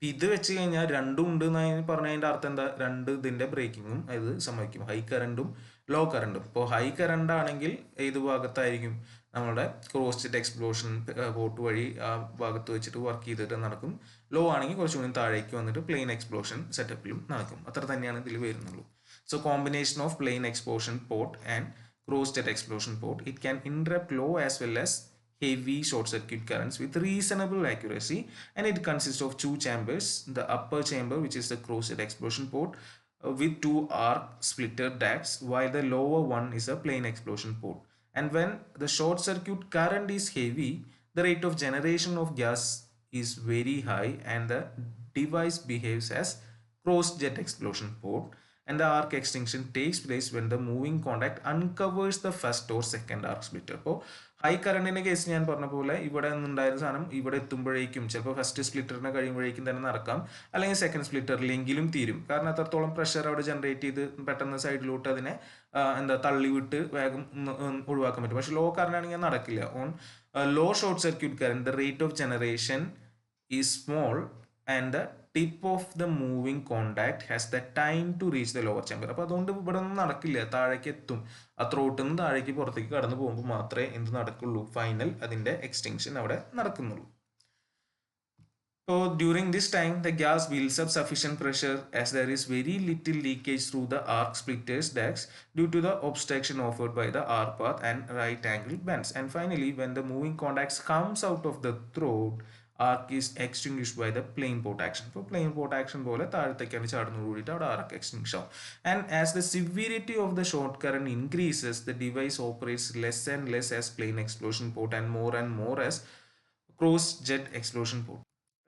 ഇത് വെച്ച് കഴിഞ്ഞാൽ രണ്ടും ഉണ്ട് എന്ന് പറഞ്ഞതിൻ്റെ അർത്ഥം എന്താ, രണ്ട് ഇതിൻ്റെ ബ്രേക്കിങ്ങും ഇത് സംഭവിക്കും, ഹൈ കറണ്ടും ലോ കറണ്ടും. ഇപ്പോൾ ഹൈ കറണ്ട് ആണെങ്കിൽ ഏത് ഭാഗത്തായിരിക്കും, നമ്മുടെ ക്രോസ് ജെറ്റ് എക്സ്പ്ലോഷൻ പോർട്ട് വഴി ആ ഭാഗത്ത് വെച്ചിട്ട് വർക്ക് ചെയ്തിട്ട് നടക്കും. ലോ ആണെങ്കിൽ കുറച്ചുകൂടി താഴേക്ക് വന്നിട്ട് പ്ലെയിൻ എക്സ്പ്ലോഷൻ സെറ്റപ്പിലും നടക്കും. അത്ര തന്നെയാണ് ഇതിൽ വരുന്നുള്ളൂ. So combination of plain explosion port and cross jet explosion port, it can interrupt low as well as heavy short circuit currents with reasonable accuracy, and it consists of two chambers, the upper chamber which is the cross jet explosion port with two arc splitter ducts, while the lower one is a plain explosion port. And when the short circuit current is heavy, the rate of generation of gas is very high and the device behaves as cross jet explosion port, and the arc extinction takes place when the moving contact uncovers the first or second arc splitter. അപ്പോൾ high കറണ്ടിൻ്റെ case ഞാൻ പറഞ്ഞ പോലെ ഇവിടെ നിന്നുണ്ടായിരുന്ന സാധനം ഇവിടെ എത്തുമ്പോഴേക്കും ചിലപ്പോൾ first സ്പ്ലിറ്ററിനെ കഴിയുമ്പോഴേക്കും തന്നെ നടക്കാം, അല്ലെങ്കിൽ സെക്കൻഡ് സ്പ്ലിറ്ററിലെങ്കിലും തീരും. കാരണം അത്രത്തോളം പ്രഷർ അവിടെ ജനറേറ്റ് ചെയ്ത് പെട്ടെന്ന് സൈഡിലോട്ട് അതിനെ എന്താ തള്ളിവിട്ട് വേഗം ഒഴിവാക്കാൻ പറ്റും. പക്ഷെ ലോ കറണ്ട് ആണെങ്കിൽ നടക്കില്ല. On low short circuit current the rate of generation is small and the tip of the moving contact has the time to reach the lower chamber. അപ്പോൾ അതുകൊണ്ട് ഇവിടെ ഒന്നും നടക്കില്ല, താഴേക്ക് എത്തും. ആ ത്രോട്ടിൽ നിന്ന് താഴേക്ക് പുറത്തേക്ക് കടന്നു പോകുമ്പോൾ മാത്രമേ എന്ത് നടക്കുള്ളൂ, ഫൈനൽ അതിൻ്റെ എക്സ്റ്റെൻഷൻ അവിടെ നടക്കുന്നുള്ളൂ. So during this time the gas builds up sufficient pressure as there is very little leakage through the arc splitters ducts due to the obstruction offered by the arc path and right angle bends. And finally when the moving contacts comes out of the throat, arc is extinguished by the plain port action. So plain port action പോലെ താഴത്തേക്കാണ് ചാടുന്നത് കൂടിയിട്ട് അവിടെ arc extinction ആവും. And as the severity of the short current increases, the device operates less and less as plain explosion port and more as cross jet explosion port.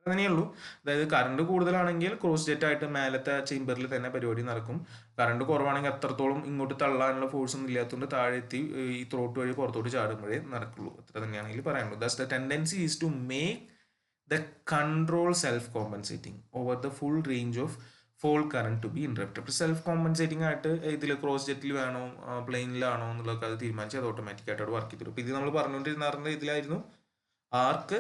അങ്ങനെയുള്ളൂ. അതായത് current കൂടുതലാണെങ്കിൽ cross jet ആയിട്ട് മേലത്തെ ചേംബറിൽ തന്നെ പരിപാടി നടക്കും. Current കുറവാണെങ്കിൽ അത്രത്തോളം ഇങ്ങോട്ട് തള്ളാനുള്ള ഫോഴ്സ് ഒന്നും ഇല്ലാത്തതുകൊണ്ട് താഴെ എത്തി ഈ ത്രോട്ട് വഴി പുറത്തോട്ട് ചാടുമ്പോഴേ നടക്കുള്ളൂ. അത്ര തന്നെയാണ് ഇതിൽ പറയാനുള്ളത്. That's the tendency is to make the control self-compensating over the full range of fall current to be interrupted. അപ്പോൾ സെൽഫ് കോമ്പൻസേറ്റിംഗ് ആയിട്ട് ഇതിൽ ക്രോസ് ജെറ്റിൽ വേണോ പ്ലെയിനിലാണോ എന്നുള്ളതൊക്കെ അത് തീരുമാനിച്ച് അത് ഓട്ടോമാറ്റിക് ആയിട്ട് വർക്ക് ചെയ്തു. അപ്പോൾ ഇത് നമ്മൾ പറഞ്ഞുകൊണ്ടിരുന്ന ഇതിലായിരുന്നു ആർക്ക്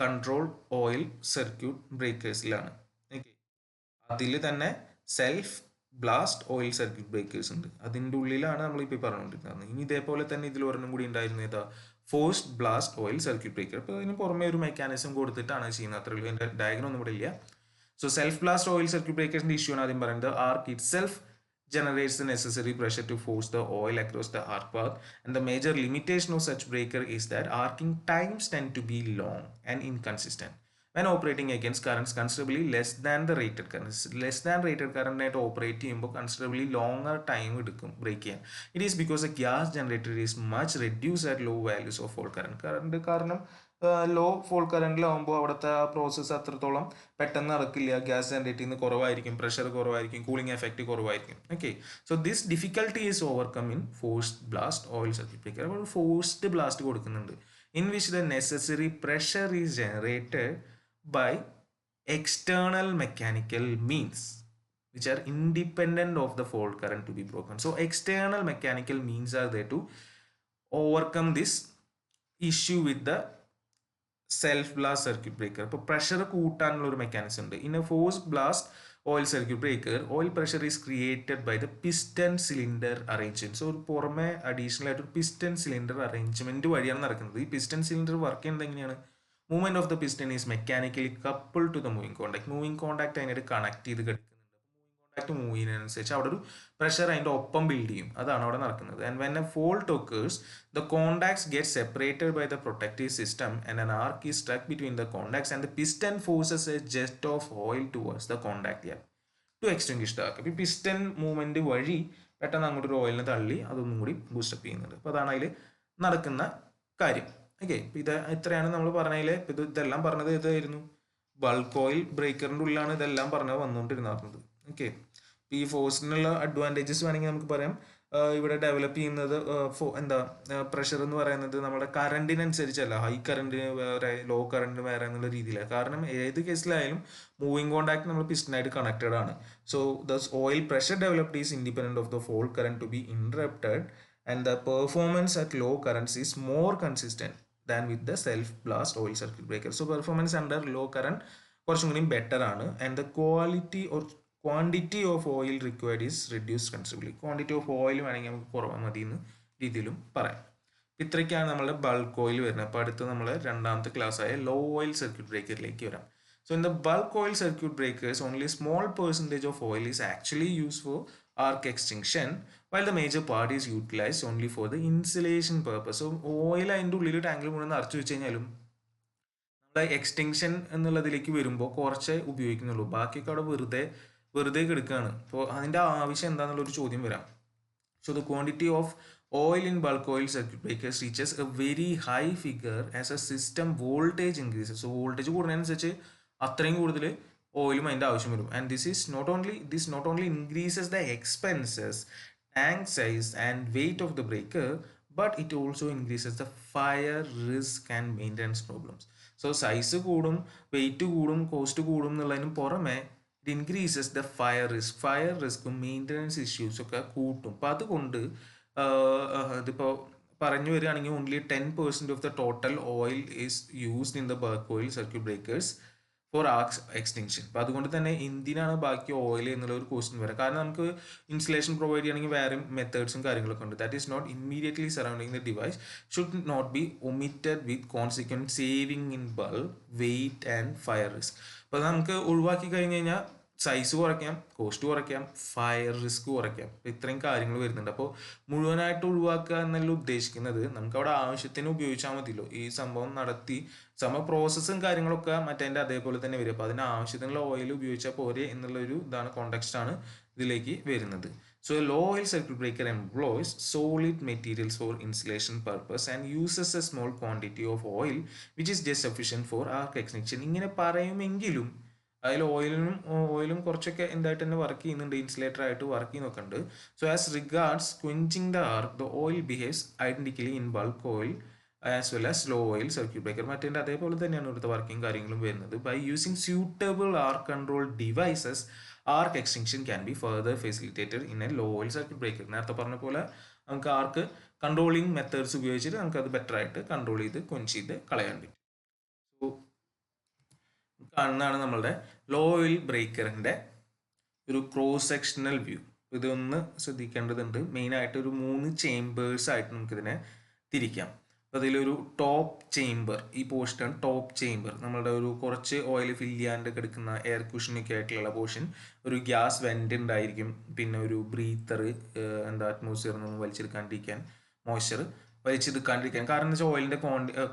കൺട്രോൾ ഓയിൽ സർക്യൂട്ട് ബ്രേക്കേഴ്സിലാണ്. ഓക്കെ, അതിൽ തന്നെ self blast oil circuit breakers ഉണ്ട്. അതിൻ്റെ ഉള്ളിലാണ് നമ്മളിപ്പോൾ പറഞ്ഞുകൊണ്ടിരുന്നത്. ഇനി ഇതേപോലെ തന്നെ ഇതിൽ ഒരെണ്ണം കൂടി ഉണ്ടായിരുന്നു, ഏതാ forced blast oil circuit breaker. അപ്പോൾ അതിന് പുറമെ ഒരു മെക്കാനിസം കൊടുത്തിട്ടാണ് ചെയ്യുന്നത്. അത്രേ ഉള്ളൂ. എൻ്റെ ഡയഗ്രം ഒന്നും ഇവിടെ ഇല്ല. So self blast oil circuit ബ്രേക്കേഴ്സിൻ്റെ ഇഷ്യൂ ആണ് ആദ്യം പറയുന്നത്. Arc itself generates the necessary pressure to force the oil across the arc path, and the major limitation of such breaker is that arcing times tend to be long and inconsistent when operating against currents considerably less than the rated current. Less than rated current ആയിട്ട് operate ചെയ്യുമ്പോൾ considerably longer time എടുക്കും break ചെയ്യാൻ. It is because the gas generator is much reduced at low values of fall current. കാരണം law fall കറണ്ടിലാവുമ്പോൾ അവിടുത്തെ process അത്രത്തോളം പെട്ടെന്ന് നടക്കില്ല. Gas generate ചെയ്യുന്നത് കുറവായിരിക്കും, പ്രഷർ കുറവായിരിക്കും, കൂളിംഗ് എഫക്റ്റ് കുറവായിരിക്കും. Okay, so this difficulty is overcome in forced blast oil circuit breaker. അപ്പോൾ ഫോഴ്സ്ഡ് ബ്ലാസ്റ്റ് കൊടുക്കുന്നുണ്ട്, in which the necessary pressure is generated by external mechanical means which are independent of the fault current to be broken. So external mechanical means are there to overcome this issue with the self blast circuit breaker. അപ്പോൾ pressure കൂട്ടാനുള്ള ഒരു mechanism ഉണ്ട്. In a force blast oil circuit breaker oil pressure is created by the piston cylinder arrangement. So ഒരു പുറമെ additional ആയിട്ട് ഒരു piston cylinder arrangement വഴിയാണ് നടക്കുന്നത്. ഈ പിസ്റ്റൺ സിലിണ്ടർ വർക്ക് ചെയ്യുന്നത് എങ്ങനെയാണ്? Movement of the piston is mechanically couple to the moving contact. Moving contact അതിനായിട്ട് കണക്ട് ചെയ്ത് കിടക്കുന്നുണ്ട്. മൂവിങ് കോണ്ടാക്ട് മൂവ് ചെയ്യുന്നതിനനുസരിച്ച് അവിടെ ഒരു പ്രഷർ അതിൻ്റെ ഒപ്പം ബിൽഡ് ചെയ്യും. അതാണ് അവിടെ നടക്കുന്നത്. And when a fault occurs the contacts get separated by the protective system and an arc is struck between the contacts and the piston forces a jet of oil towards the contact gap to extinguish the arc. അപ്പോൾ ഈ piston movement വഴി പെട്ടെന്ന് അങ്ങോട്ട് ഒരു ഓയിലിനെ തള്ളി അതൊന്നും കൂടി boost up ചെയ്യുന്നുണ്ട്. അപ്പോൾ അതാണ് അതിൽ നടക്കുന്ന കാര്യം. ഓക്കെ, ഇത് ഇത്രയാണ് നമ്മൾ പറഞ്ഞതിൽ. ഇതെല്ലാം പറഞ്ഞത് ഇതായിരുന്നു, ബൾക്ക് ഓയിൽ ബ്രേക്കറിൻ്റെ ഉള്ളിലാണ് ഇതെല്ലാം പറഞ്ഞത് വന്നുകൊണ്ടിരുന്നത്. ഓക്കെ, ഈ ഫോഴ്സിനുള്ള അഡ്വാൻറ്റേജസ് വേണമെങ്കിൽ നമുക്ക് പറയാം. ഇവിടെ ഡെവലപ്പ് ചെയ്യുന്നത് എന്താ പ്രഷർ എന്ന് പറയുന്നത് നമ്മുടെ കറണ്ടിനനുസരിച്ചല്ല, ഹൈ കറണ്ടിന് വേറെ ലോ കറണ്ടിന് വേറെ എന്നുള്ള രീതിയിലാണ്. കാരണം ഏത് കേസിലായാലും മൂവിങ് കോണ്ടാക്ട് നമ്മൾ പിസ്റ്റനായിട്ട് കണക്റ്റഡ് ആണ്. So the oil pressure developed is independent of the fault current to be interrupted and the performance at low currents is more consistent than with the self blast oil circuit breaker. So performance under low current കുറച്ചും കൂടി better ആണ്. And the quality or quantity of oil required is reduce considerably. Quantity of oil വേണമെങ്കിൽ നമുക്ക് കുറവ് മതി എന്ന് രീതിയിലും പറയാം. ഇത്രയ്ക്കാണ് നമ്മുടെ ബൾക്ക് ഓയിൽ വരുന്നത്. അപ്പോൾ അടുത്ത് നമ്മൾ രണ്ടാമത്തെ ക്ലാസ് ആയ ലോ ഓയിൽ സർക്യൂട്ട് ബ്രേക്കറിലേക്ക് വരാം. So in the bulk oil circuit breakers, only a small percentage of oil is actually used for arc extinction, while the major part is utilized only for the insulation purpose. So oil അതിൻ്റെ ഉള്ളിൽ ടാങ്കിൽ മുഴുവൻ നിറച്ച് വെച്ച് കഴിഞ്ഞാലും നമ്മുടെ extinction എന്നുള്ളതിലേക്ക് വരുമ്പോൾ കുറച്ചേ ഉപയോഗിക്കുന്നുള്ളൂ. ബാക്കിയൊക്കെ അവിടെ വെറുതെ കിടക്കുകയാണ്. അപ്പോൾ അതിൻ്റെ ആവശ്യം എന്താണെന്നുള്ളൊരു ചോദ്യം വരാം. So the quantity of oil in bulk oil circuit breakers reaches a very high figure as a system voltage increases. So voltage കൂടുന്നതിനനുസരിച്ച് അത്രയും കൂടുതൽ ഓയിലും അതിൻ്റെ ആവശ്യം വരും. And this not only increases the expenses, tank size and weight of the breaker, but it also increases the fire risk and maintenance problems. So size കൂടും, weight കൂടും, cost കൂടും എന്നുള്ളതിനും പുറമെ it increases the fire risk maintenance issues ഒക്കെ കൂട്ടും. അപ്പം അതുകൊണ്ട് ഇതിപ്പോൾ പറഞ്ഞു വരികയാണെങ്കിൽ only 10% of the total oil is used in the bulk oil circuit breakers for arc extinction. അപ്പോൾ അതുകൊണ്ട് തന്നെ എന്തിനാണ് ബാക്കി ഓയിൽ എന്നുള്ള ഒരു ക്വസ്റ്റ്യൻ വരാം. കാരണം നമുക്ക് ഇൻസുലേഷൻ പ്രൊവൈഡ് ചെയ്യണമെങ്കിൽ വേറെ മെത്തേഡ്സും കാര്യങ്ങളൊക്കെ ഉണ്ട്. That is not immediately surrounding the device should not be omitted with consequent saving in bulk, weight and fire risk. അപ്പോൾ നമുക്ക് ഒഴിവാക്കി കഴിഞ്ഞ് കഴിഞ്ഞാൽ സൈസ് കുറയ്ക്കാം, കോസ്റ്റ് കുറയ്ക്കാം, ഫയർ റിസ്ക് കുറയ്ക്കാം. അപ്പോൾ ഇത്രയും കാര്യങ്ങൾ വരുന്നുണ്ട്. അപ്പോൾ മുഴുവനായിട്ട് ഒഴിവാക്കുക എന്നല്ല ഉദ്ദേശിക്കുന്നത്. നമുക്ക് അവിടെ ആവശ്യത്തിന് ഉപയോഗിച്ചാൽ മതിയല്ലോ. ഈ സംഭവം നടത്തി പ്രോസസ്സും കാര്യങ്ങളൊക്കെ മറ്റേതിൻ്റെ അതേപോലെ തന്നെ വരും. അപ്പോൾ അതിന് ആവശ്യത്തിനുള്ള ഓയിൽ ഉപയോഗിച്ചാൽ പോരെ എന്നുള്ളൊരു ഇതാണ്, കോണ്ടെക്സ്റ്റ് ആണ് ഇതിലേക്ക് വരുന്നത്. So a low oil circuit breaker employs solid materials for insulation purpose and uses a small quantity of oil which is just sufficient for arc extinction. ഇങ്ങനെ പറയുമെങ്കിലും അതിൽ ഓയിലും കുറച്ചൊക്കെ എന്തായിട്ട് തന്നെ വർക്ക് ചെയ്യുന്നുണ്ട്, ഇൻസുലേറ്റർ ആയിട്ട് വർക്ക് ചെയ്യുന്നൊക്കെ ഉണ്ട്. So as regards quenching the arc the oil behaves identically in bulk oil as well as slow oil circuit breaker. മറ്റേ അതേപോലെ തന്നെയാണ് ഇവിടുത്തെ വർക്കിംഗ് കാര്യങ്ങളും വരുന്നത്. By using suitable arc control devices arc extension can be further facilitated in a low oil circuit breaker. നേരത്തെ പറഞ്ഞ പോലെ നമുക്ക് ആർക്ക് കൺട്രോളിങ് മെത്തേഡ്സ് ഉപയോഗിച്ചിട്ട് നമുക്ക് അത് ബെറ്റർ ആയിട്ട് കൺട്രോൾ ചെയ്ത് ക്വഞ്ച് ചെയ്ത് കളയാൻ പറ്റും. സോ കാണുന്നതാണ് നമ്മളുടെ ലോ ഓയിൽ ബ്രേക്കറിൻ്റെ ഒരു ക്രോസ് സെക്ഷണൽ വ്യൂ. ഇതൊന്ന് ശ്രദ്ധിക്കേണ്ടതുണ്ട്. മെയിനായിട്ട് ഒരു 3 ചേമ്പേഴ്സ് ആയിട്ട് നമുക്കിതിനെ തിരിക്കാം. അതിലൊരു ടോപ്പ് ചേമ്പർ, ഈ പോർഷനാണ് ടോപ്പ് ചേമ്പർ. നമ്മളുടെ ഒരു കുറച്ച് ഓയിൽ ഫില്ല് ചെയ്യാണ്ട് കിടക്കുന്ന എയർ കുഷനൊക്കെ ആയിട്ടുള്ള പോർഷൻ. ഒരു ഗ്യാസ് വെൻ്റ് ഉണ്ടായിരിക്കും, പിന്നെ ഒരു ബ്രീത്തർ, അറ്റ്മോസ്ഫിയറിൽ നിന്ന് വലിച്ചെടുക്കാണ്ടിരിക്കാൻ, മോയ്സ്ചർ വലിച്ചെടുക്കാണ്ടിരിക്കാൻ. കാരണം എന്താ വെച്ചാൽ ഓയിലിൻ്റെ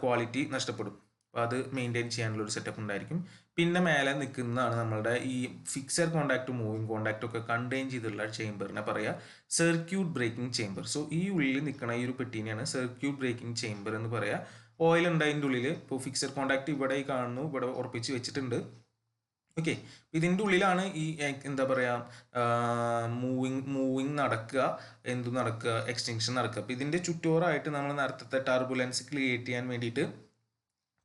ക്വാളിറ്റി നഷ്ടപ്പെടും. അപ്പോൾ അത് മെയിൻറ്റെയിൻ ചെയ്യാനുള്ള ഒരു സെറ്റപ്പ് ഉണ്ടായിരിക്കും. പിന്നെ മേലെ നിൽക്കുന്നതാണ് നമ്മളുടെ ഈ ഫിക്സഡ് കോണ്ടാക്ട്, മൂവിങ് കോണ്ടാക്ട് ഒക്കെ കണ്ടെയ്ൻ ചെയ്തിട്ടുള്ള ചേമ്പറിനെ പറയുക സർക്യൂട്ട് ബ്രേക്കിംഗ് ചേമ്പർ. സോ ഈ ഉള്ളിൽ നിൽക്കുന്ന ഈ ഒരു പെട്ടീനെയാണ് സർക്യൂട്ട് ബ്രേക്കിംഗ് ചേമ്പർ എന്ന് പറയുക. ഓയിൽ ഉണ്ട് അതിൻ്റെ ഉള്ളിൽ. ഇപ്പോൾ ഫിക്സഡ് കോണ്ടാക്ട് ഇവിടെ കാണുന്നു, ഇവിടെ ഉറപ്പിച്ച് വെച്ചിട്ടുണ്ട്. ഓക്കെ, ഇതിൻ്റെ ഉള്ളിലാണ് ഈ എന്താ പറയുക മൂവിങ് നടക്കുക, നടക്കുക, എക്സ്റ്റൻഷൻ നടക്കുക. അപ്പോൾ ഇതിൻ്റെ ചുറ്റോറായിട്ട് നമ്മൾ നേരത്തെ ടർബുലൻസ് ക്രിയേറ്റ് ചെയ്യാൻ വേണ്ടിയിട്ട്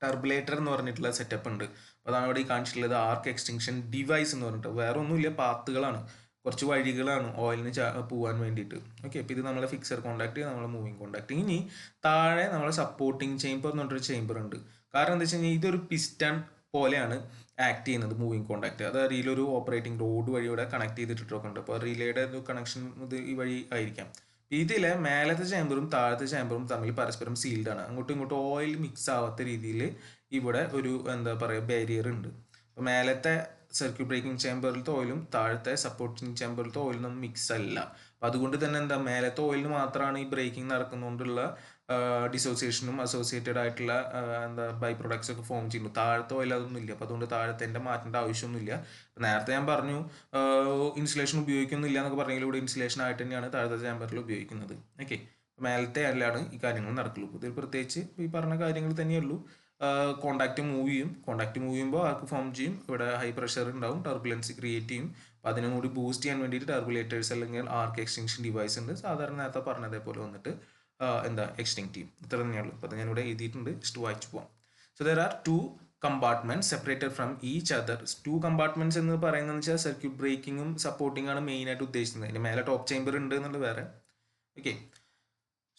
ടർബുലേറ്റർ എന്ന് പറഞ്ഞിട്ടുള്ള സെറ്റപ്പ് ഉണ്ട്. അപ്പോൾ അതാണ് ഇവിടെ ഈ കാണിച്ചിട്ടുള്ളത് ആർക്ക് എക്സ്റ്റൻഷൻ ഡിവൈസ് എന്ന് പറഞ്ഞിട്ട്. വേറെ ഒന്നുമില്ല, പാത്തുകളാണ്, കുറച്ച് വഴികളാണ് ഓയിലിന് പോകാൻ വേണ്ടിയിട്ട്. ഓക്കെ, അപ്പോൾ ഇത് നമ്മളെ ഫിക്സഡ് കോണ്ടാക്ട്, നമ്മളെ മൂവിങ് കോണ്ടാക്ട്. ഇനി താഴെ നമ്മളെ സപ്പോർട്ടിങ് ചേമ്പർ എന്ന് പറഞ്ഞിട്ടൊരു ചേമ്പർ ഉണ്ട്. കാരണം എന്താ വെച്ച് കഴിഞ്ഞാൽ ഇതൊരു പിസ്റ്റൺ പോലെയാണ് ആക്ട് ചെയ്യുന്നത് മൂവിങ് കോണ്ടാക്ട്. അത് റിയിലൊരു ഓപ്പറേറ്റിംഗ് റോഡ് വഴി ഇവിടെ കണക്ട് ചെയ്തിട്ടൊക്കെ ഉണ്ട്. അപ്പോൾ റിലേയുടെ കണക്ഷൻ ഇത് ഈ വഴി ആയിരിക്കാം. ഇതിലെ മേലത്തെ ചേമ്പറും താഴത്തെ ചേമ്പറും തമ്മിൽ പരസ്പരം സീൽഡ് ആണ്. അങ്ങോട്ടും ഇങ്ങോട്ടും ഓയിൽ മിക്സ് ആവാത്ത രീതിയിൽ ഇവിടെ ഒരു എന്താ പറയുക ബാരിയർ ഉണ്ട്. അപ്പോൾ മേലത്തെ സർക്യൂട്ട് ബ്രേക്കിംഗ് ചേമ്പറിലത്തെ ഓയിലും താഴത്തെ സപ്പോർട്ടിംഗ് ചേമ്പറിലത്തെ ഓയിലും മിക്സ് അല്ല. അപ്പോൾ അതുകൊണ്ട് തന്നെ എന്താ മേലത്തെ ഓയിലിന് മാത്രമാണ് ഈ ബ്രേക്കിംഗ് നടക്കുന്നതുകൊണ്ടുള്ള ഡിസോസിയേഷനും അസോസിയേറ്റഡ് ആയിട്ടുള്ള ബൈ പ്രൊഡക്ട്സ് ഒക്കെ ഫോം ചെയ്യുന്നു. താഴത്തെ ഓയിൽ അതൊന്നും ഇല്ല. അപ്പോൾ അതുകൊണ്ട് താഴത്തെ മാറ്റേണ്ട ആവശ്യമൊന്നുമില്ല. നേരത്തെ ഞാൻ പറഞ്ഞു ഇൻസുലേഷൻ ഉപയോഗിക്കുന്നില്ല എന്നൊക്കെ പറഞ്ഞെങ്കിൽ ഇവിടെ ഇൻസുലേഷൻ ആയിട്ട് തന്നെയാണ് താഴത്തെ ചേമ്പറിൽ ഉപയോഗിക്കുന്നത്. ഓക്കെ, മേലത്തെ അല്ലാണ് ഈ കാര്യങ്ങൾ നടക്കുള്ളൂ. ഇതിൽ പ്രത്യേകിച്ച് ഈ പറഞ്ഞ കാര്യങ്ങൾ തന്നെയുള്ളൂ. കോണ്ടാക്ട് മൂവ് ചെയ്യും. കോണ്ടാക്ട് മൂവ് ചെയ്യുമ്പോൾ ആർക്ക് ഫോം ചെയ്യും, ഇവിടെ ഹൈ പ്രഷർ ഉണ്ടാവും, ടർബുലൻസ് ക്രിയേറ്റ് ചെയ്യും. അപ്പോൾ അതിനും കൂടി ബൂസ്റ്റ് ചെയ്യാൻ വേണ്ടിയിട്ട് ടർബുലേറ്റേഴ്സ് അല്ലെങ്കിൽ ആർക്ക് എക്സ്റ്റൻഷൻ ഡിവൈസ് ഉണ്ട്. സാധാരണ നേരത്തെ പറഞ്ഞതേപോലെ വന്നിട്ട് എക്സ്റ്റിങ്ക്റ്റ് ചെയ്യും. ഇത്ര തന്നെയുള്ളൂ. അപ്പോൾ അത് ഞാനിവിടെ എഴുതിയിട്ടുണ്ട്, ജസ്റ്റ് വായിച്ചു പോകാം. So there are 2 compartments separated from each other. 2 compartments എന്ന് പറയുന്നത് വെച്ചാൽ സർക്യൂട്ട് ബ്രേക്കിങ്ങും സപ്പോർട്ടിംഗ് ആണ് മെയിൻ ആയിട്ട് ഉദ്ദേശിക്കുന്നത്. അതിന് മേലെ ടോപ്പ് ചേമ്പർ ഉണ്ട് എന്നുള്ളത് വേറെ. Okay,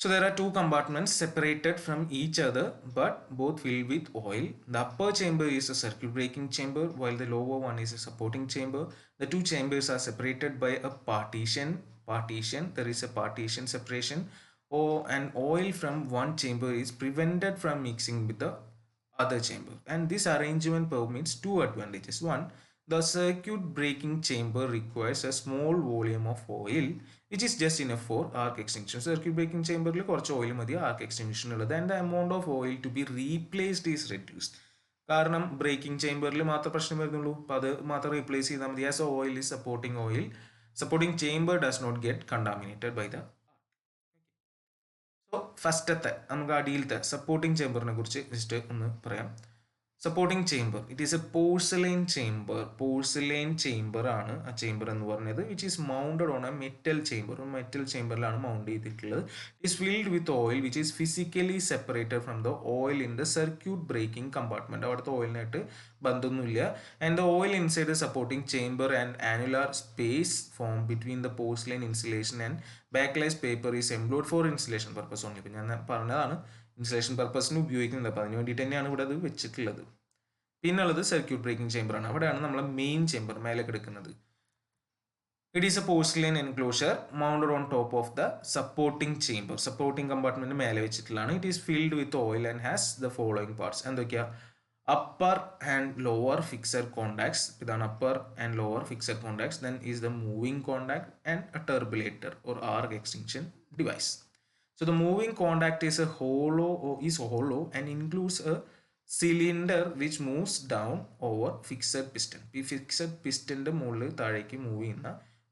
so there are 2 compartments separated from each other but both filled with oil. The upper chamber is a circuit breaking chamber while the lower one is a supporting chamber. The 2 chambers are separated by a partition. There is a partition separation. And oil from one chamber is prevented from mixing with the other chamber. And this arrangement permits 2 advantages. One, the circuit breaking chamber requires a small volume of oil which is just enough for arc extinction. Circuit breaking chamber il korchu oil madi arc extinction ullathu, and the amount of oil to be replaced is reduced. കാരണം breaking ചേമ്പറിൽ മാത്രം പ്രശ്നം വരുന്നുള്ളൂ. അപ്പോൾ അത് മാത്രം replace ചെയ്താൽ മതി. As oil is supporting chamber does not get contaminated by the. So ഫസ്റ്റത്തെ നമുക്ക് അടിയിലത്തെ സപ്പോർട്ടിംഗ് ചേമ്പറിനെ കുറിച്ച് ജസ്റ്റ് ഒന്ന് പറയാം. Supporting chamber, it is a porcelain chamber ആണ് ആ ചേമ്പർ എന്ന് പറഞ്ഞത്. Which is mounted on a metal ചേമ്പറിലാണ് മൗണ്ട് ചെയ്തിട്ടുള്ളത്. It is filled with oil which is physically separated from the oil in the circuit breaking compartment. അവിടുത്തെ ഓയിലിനായിട്ട് ബന്ധമൊന്നുമില്ല. And the oil inside the supporting chamber and annular space form between the porcelain insulation and bakelised paper is employed for insulation purpose only. ഇപ്പം ഞാൻ പറഞ്ഞതാണ് insulation പർപ്പസിന് ഉപയോഗിക്കുന്നത്. അപ്പോൾ അതിന് വേണ്ടിയിട്ട് തന്നെയാണ് ഇവിടെ അത് വെച്ചിട്ടുള്ളത്. പിന്നുള്ളത് സർക്യൂട്ട് ബ്രേക്കിംഗ് ചേമ്പറാണ്. അവിടെയാണ് നമ്മളെ മെയിൻ ചേമ്പർ മേലെ കിടക്കുന്നത്. It is a porcelain enclosure mounted on top of the supporting chamber. Supporting compartment മേലെ വെച്ചിട്ടുള്ളതാണ്. It is filled with oil and has the following parts. എന്തൊക്കെയാ? upper and lower fixed contacts. ഇതാണ് upper and lower fixed contacts. Then is the moving contact and a turbulator or arc extinction device. So the moving contact is hollow and includes a cylinder which moves down over fixed piston. ഈ fixed പിസ്റ്റന്റെ മുകളിൽ താഴേക്ക് move ചെയ്യുന്ന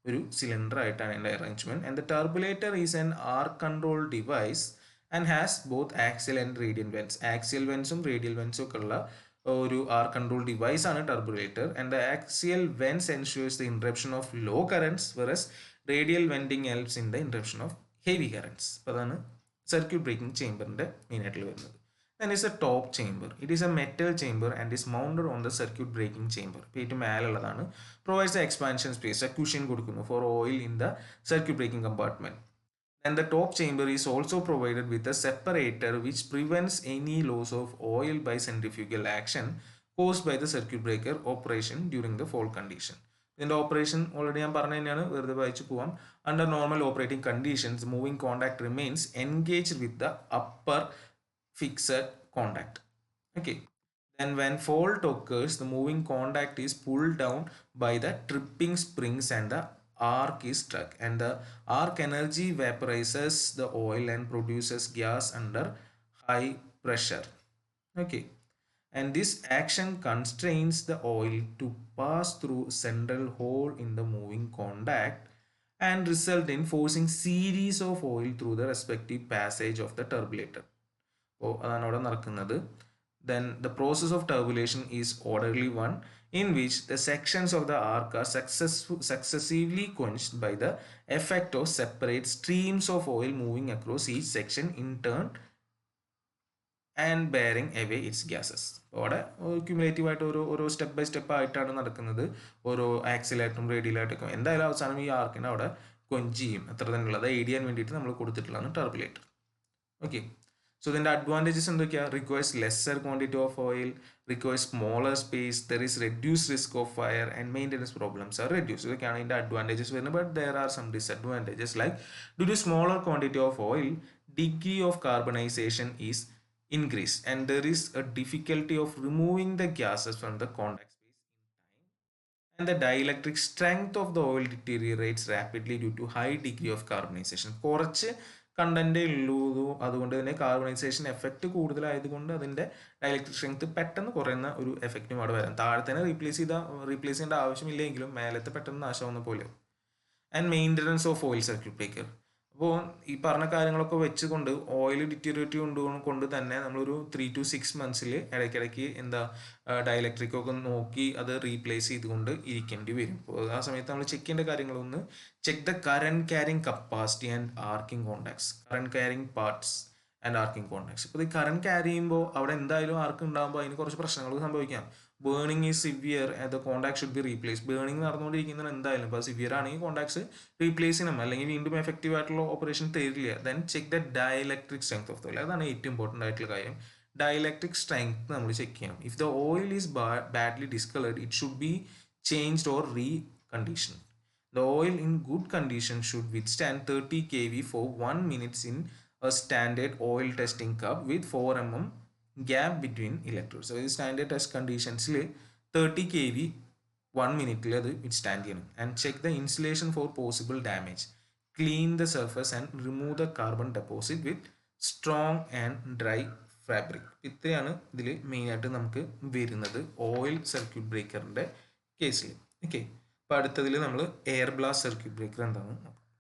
ഒരു cylinder ആയിട്ടാണ് അതിൻ്റെ arrangement. And the turbulator is an arc control device and has both axial and radial vanes. Axial വെൻസും radial വെൻസും ഒക്കെ ഉള്ള ഒരു ആർ കൺട്രോൾ ഡിവൈസ് ആണ് turbulator. And the axial vanes ensures the interruption of low currents whereas radial venting helps in the interruption of heavy currents. അപ്പോൾ അതാണ് circuit breaking ചേമ്പറിൻ്റെ മെയിനായിട്ട് വരുന്നത്. Then is a top chamber. It is a metal chamber and is mounted on the circuit breaking chamber. ഏറ്റവും മേലുള്ളതാണ്. Provides the expansion space, a cushion കൊടുക്കുന്നു for oil in the circuit breaking compartment. And the top chamber is also provided with a separator which prevents any loss of oil by centrifugal action caused by the circuit breaker operation during the fault condition. ഇതിൻ്റെ operation already ഞാൻ പറഞ്ഞു തന്നെയാണ്, വെറുതെ വായിച്ചു പോവാം. Under normal operating conditions moving contact remains engaged with the upper fixed contact. Okay, then when fault occurs, the moving contact is pulled down by the tripping springs and the arc is struck, and the arc energy vaporizes the oil and produces gas under high pressure. Okay, and this action constrains the oil to pass through central hole in the moving contact and result in forcing series of oil through the respective passage of the turbulator. അപ്പോൾ അതാണ് അവിടെ നടക്കുന്നത്. Then the process of turbulation is orderly one in which the sections of the arc are successively quenched by the effect of separate streams of oil moving across each section in turn and bearing away its gases. അവിടെ cumulative ആയിട്ട് ഓരോ step by step ആയിട്ടാണ് നടക്കുന്നത്. ഓരോ ആക്സിലായിട്ടും റേഡിയലായിട്ടൊക്കെ എന്തായാലും അവസാനം ഈ ആർക്കിനെ അവിടെ കൊഞ്ച് ചെയ്യും. അത്ര തന്നെയുള്ളത് എയ്ഡ് ചെയ്യാൻ വേണ്ടിയിട്ട് നമ്മൾ കൊടുത്തിട്ടുള്ളതാണ് turbulator. Okay, so then the advantages എന്തൊക്കെയാണ്? requires lesser quantity of oil, requires smaller space, there is reduced risk of fire and maintenance problems are reduced. ഇതൊക്കെയാണ് ഇതിൻ്റെ അഡ്വാൻറ്റേജസ് വരുന്നത്. but there are some disadvantages like due to smaller quantity of oil, degree of carbonization is increased and there is a difficulty of removing the gases from the contact space in time, and the dielectric strength of the oil deteriorates rapidly due to high degree of carbonization. കുറച്ച് കണ്ടൻറ്റേ ഉള്ളൂ, അതുകൊണ്ട് തന്നെ carbonisation effect കൂടുതലായതുകൊണ്ട് അതിൻ്റെ dielectric strength പെട്ടെന്ന് കുറയുന്ന ഒരു എഫക്റ്റും അവിടെ വരാം. താഴെ തന്നെ റീപ്ലേസ് ചെയ്യേണ്ട ആവശ്യമില്ലെങ്കിലും മേലത്തെ പെട്ടെന്ന് നാശമാവുന്ന പോലെ. And maintenance of oil circuit breaker. അപ്പോൾ ഈ പറഞ്ഞ കാര്യങ്ങളൊക്കെ വെച്ചുകൊണ്ട് ഓയിൽ ഡിറ്റീരിയേറ്റ് കൊണ്ട് തന്നെ നമ്മളൊരു 3 to 6 months ഇടയ്ക്കിടയ്ക്ക് ഡയലക്ട്രിക് ഒക്കെ നോക്കി അത് റീപ്ലേസ് ചെയ്തുകൊണ്ട് ഇരിക്കേണ്ടി വരും. അപ്പോൾ ആ സമയത്ത് നമ്മൾ ചെക്ക് ചെയ്യേണ്ട കാര്യങ്ങളൊന്ന് check the current carrying capacity and arching contacts, current carrying parts and arching contacts. ഇപ്പോൾ ഈ കറന്റ് ക്യാരി ചെയ്യുമ്പോൾ അവിടെ എന്തായാലും ആർക്ക് ഉണ്ടാകുമ്പോൾ അതിന് കുറച്ച് പ്രശ്നങ്ങൾ സംഭവിക്കാം. Burning is severe, the contact should be replace. Burning നടന്നുകൊണ്ടിരിക്കുന്നത് എന്തായാലും ഇപ്പോൾ സിവിയർ ആണെങ്കിൽ കോണ്ടാക്ട്സ് റീപ്ലേസ് ചെയ്യണം, അല്ലെങ്കിൽ വീണ്ടും എഫക്റ്റീവ് ആയിട്ടുള്ള ഓപ്പറേഷൻ തരില്ല. Then check the dielectric strength of the oil. അതാണ് ഏറ്റവും ഇമ്പോർട്ടൻ്റ് ആയിട്ടുള്ള കാര്യം. ഡയലക്ട്രിക് സ്ട്രെങ്ത് നമ്മൾ ചെക്ക് ചെയ്യണം. If the oil is badly discoloured it should be changed or reconditioned. The oil in good condition should withstand 30 kV for 1 minute in a standard oil testing cup with 4 mm gap between electrodes. So, standard test conditions 30 kV 1 minute അത് withstand ചെയ്യണം. And check the insulation for possible damage. Clean the surface and remove the carbon deposit with strong and dry fabric. ഇത്രയാണ് ഇതിൽ മെയിനായിട്ട് നമുക്ക് വരുന്നത് oil circuit ബ്രേക്കറിൻ്റെ കേസിൽ. Okay, അപ്പോൾ അടുത്തതിൽ നമ്മൾ എയർ ബ്ലാസ്റ്റ് സർക്യൂട്ട് ബ്രേക്കർ എന്താണ് നോക്കാം.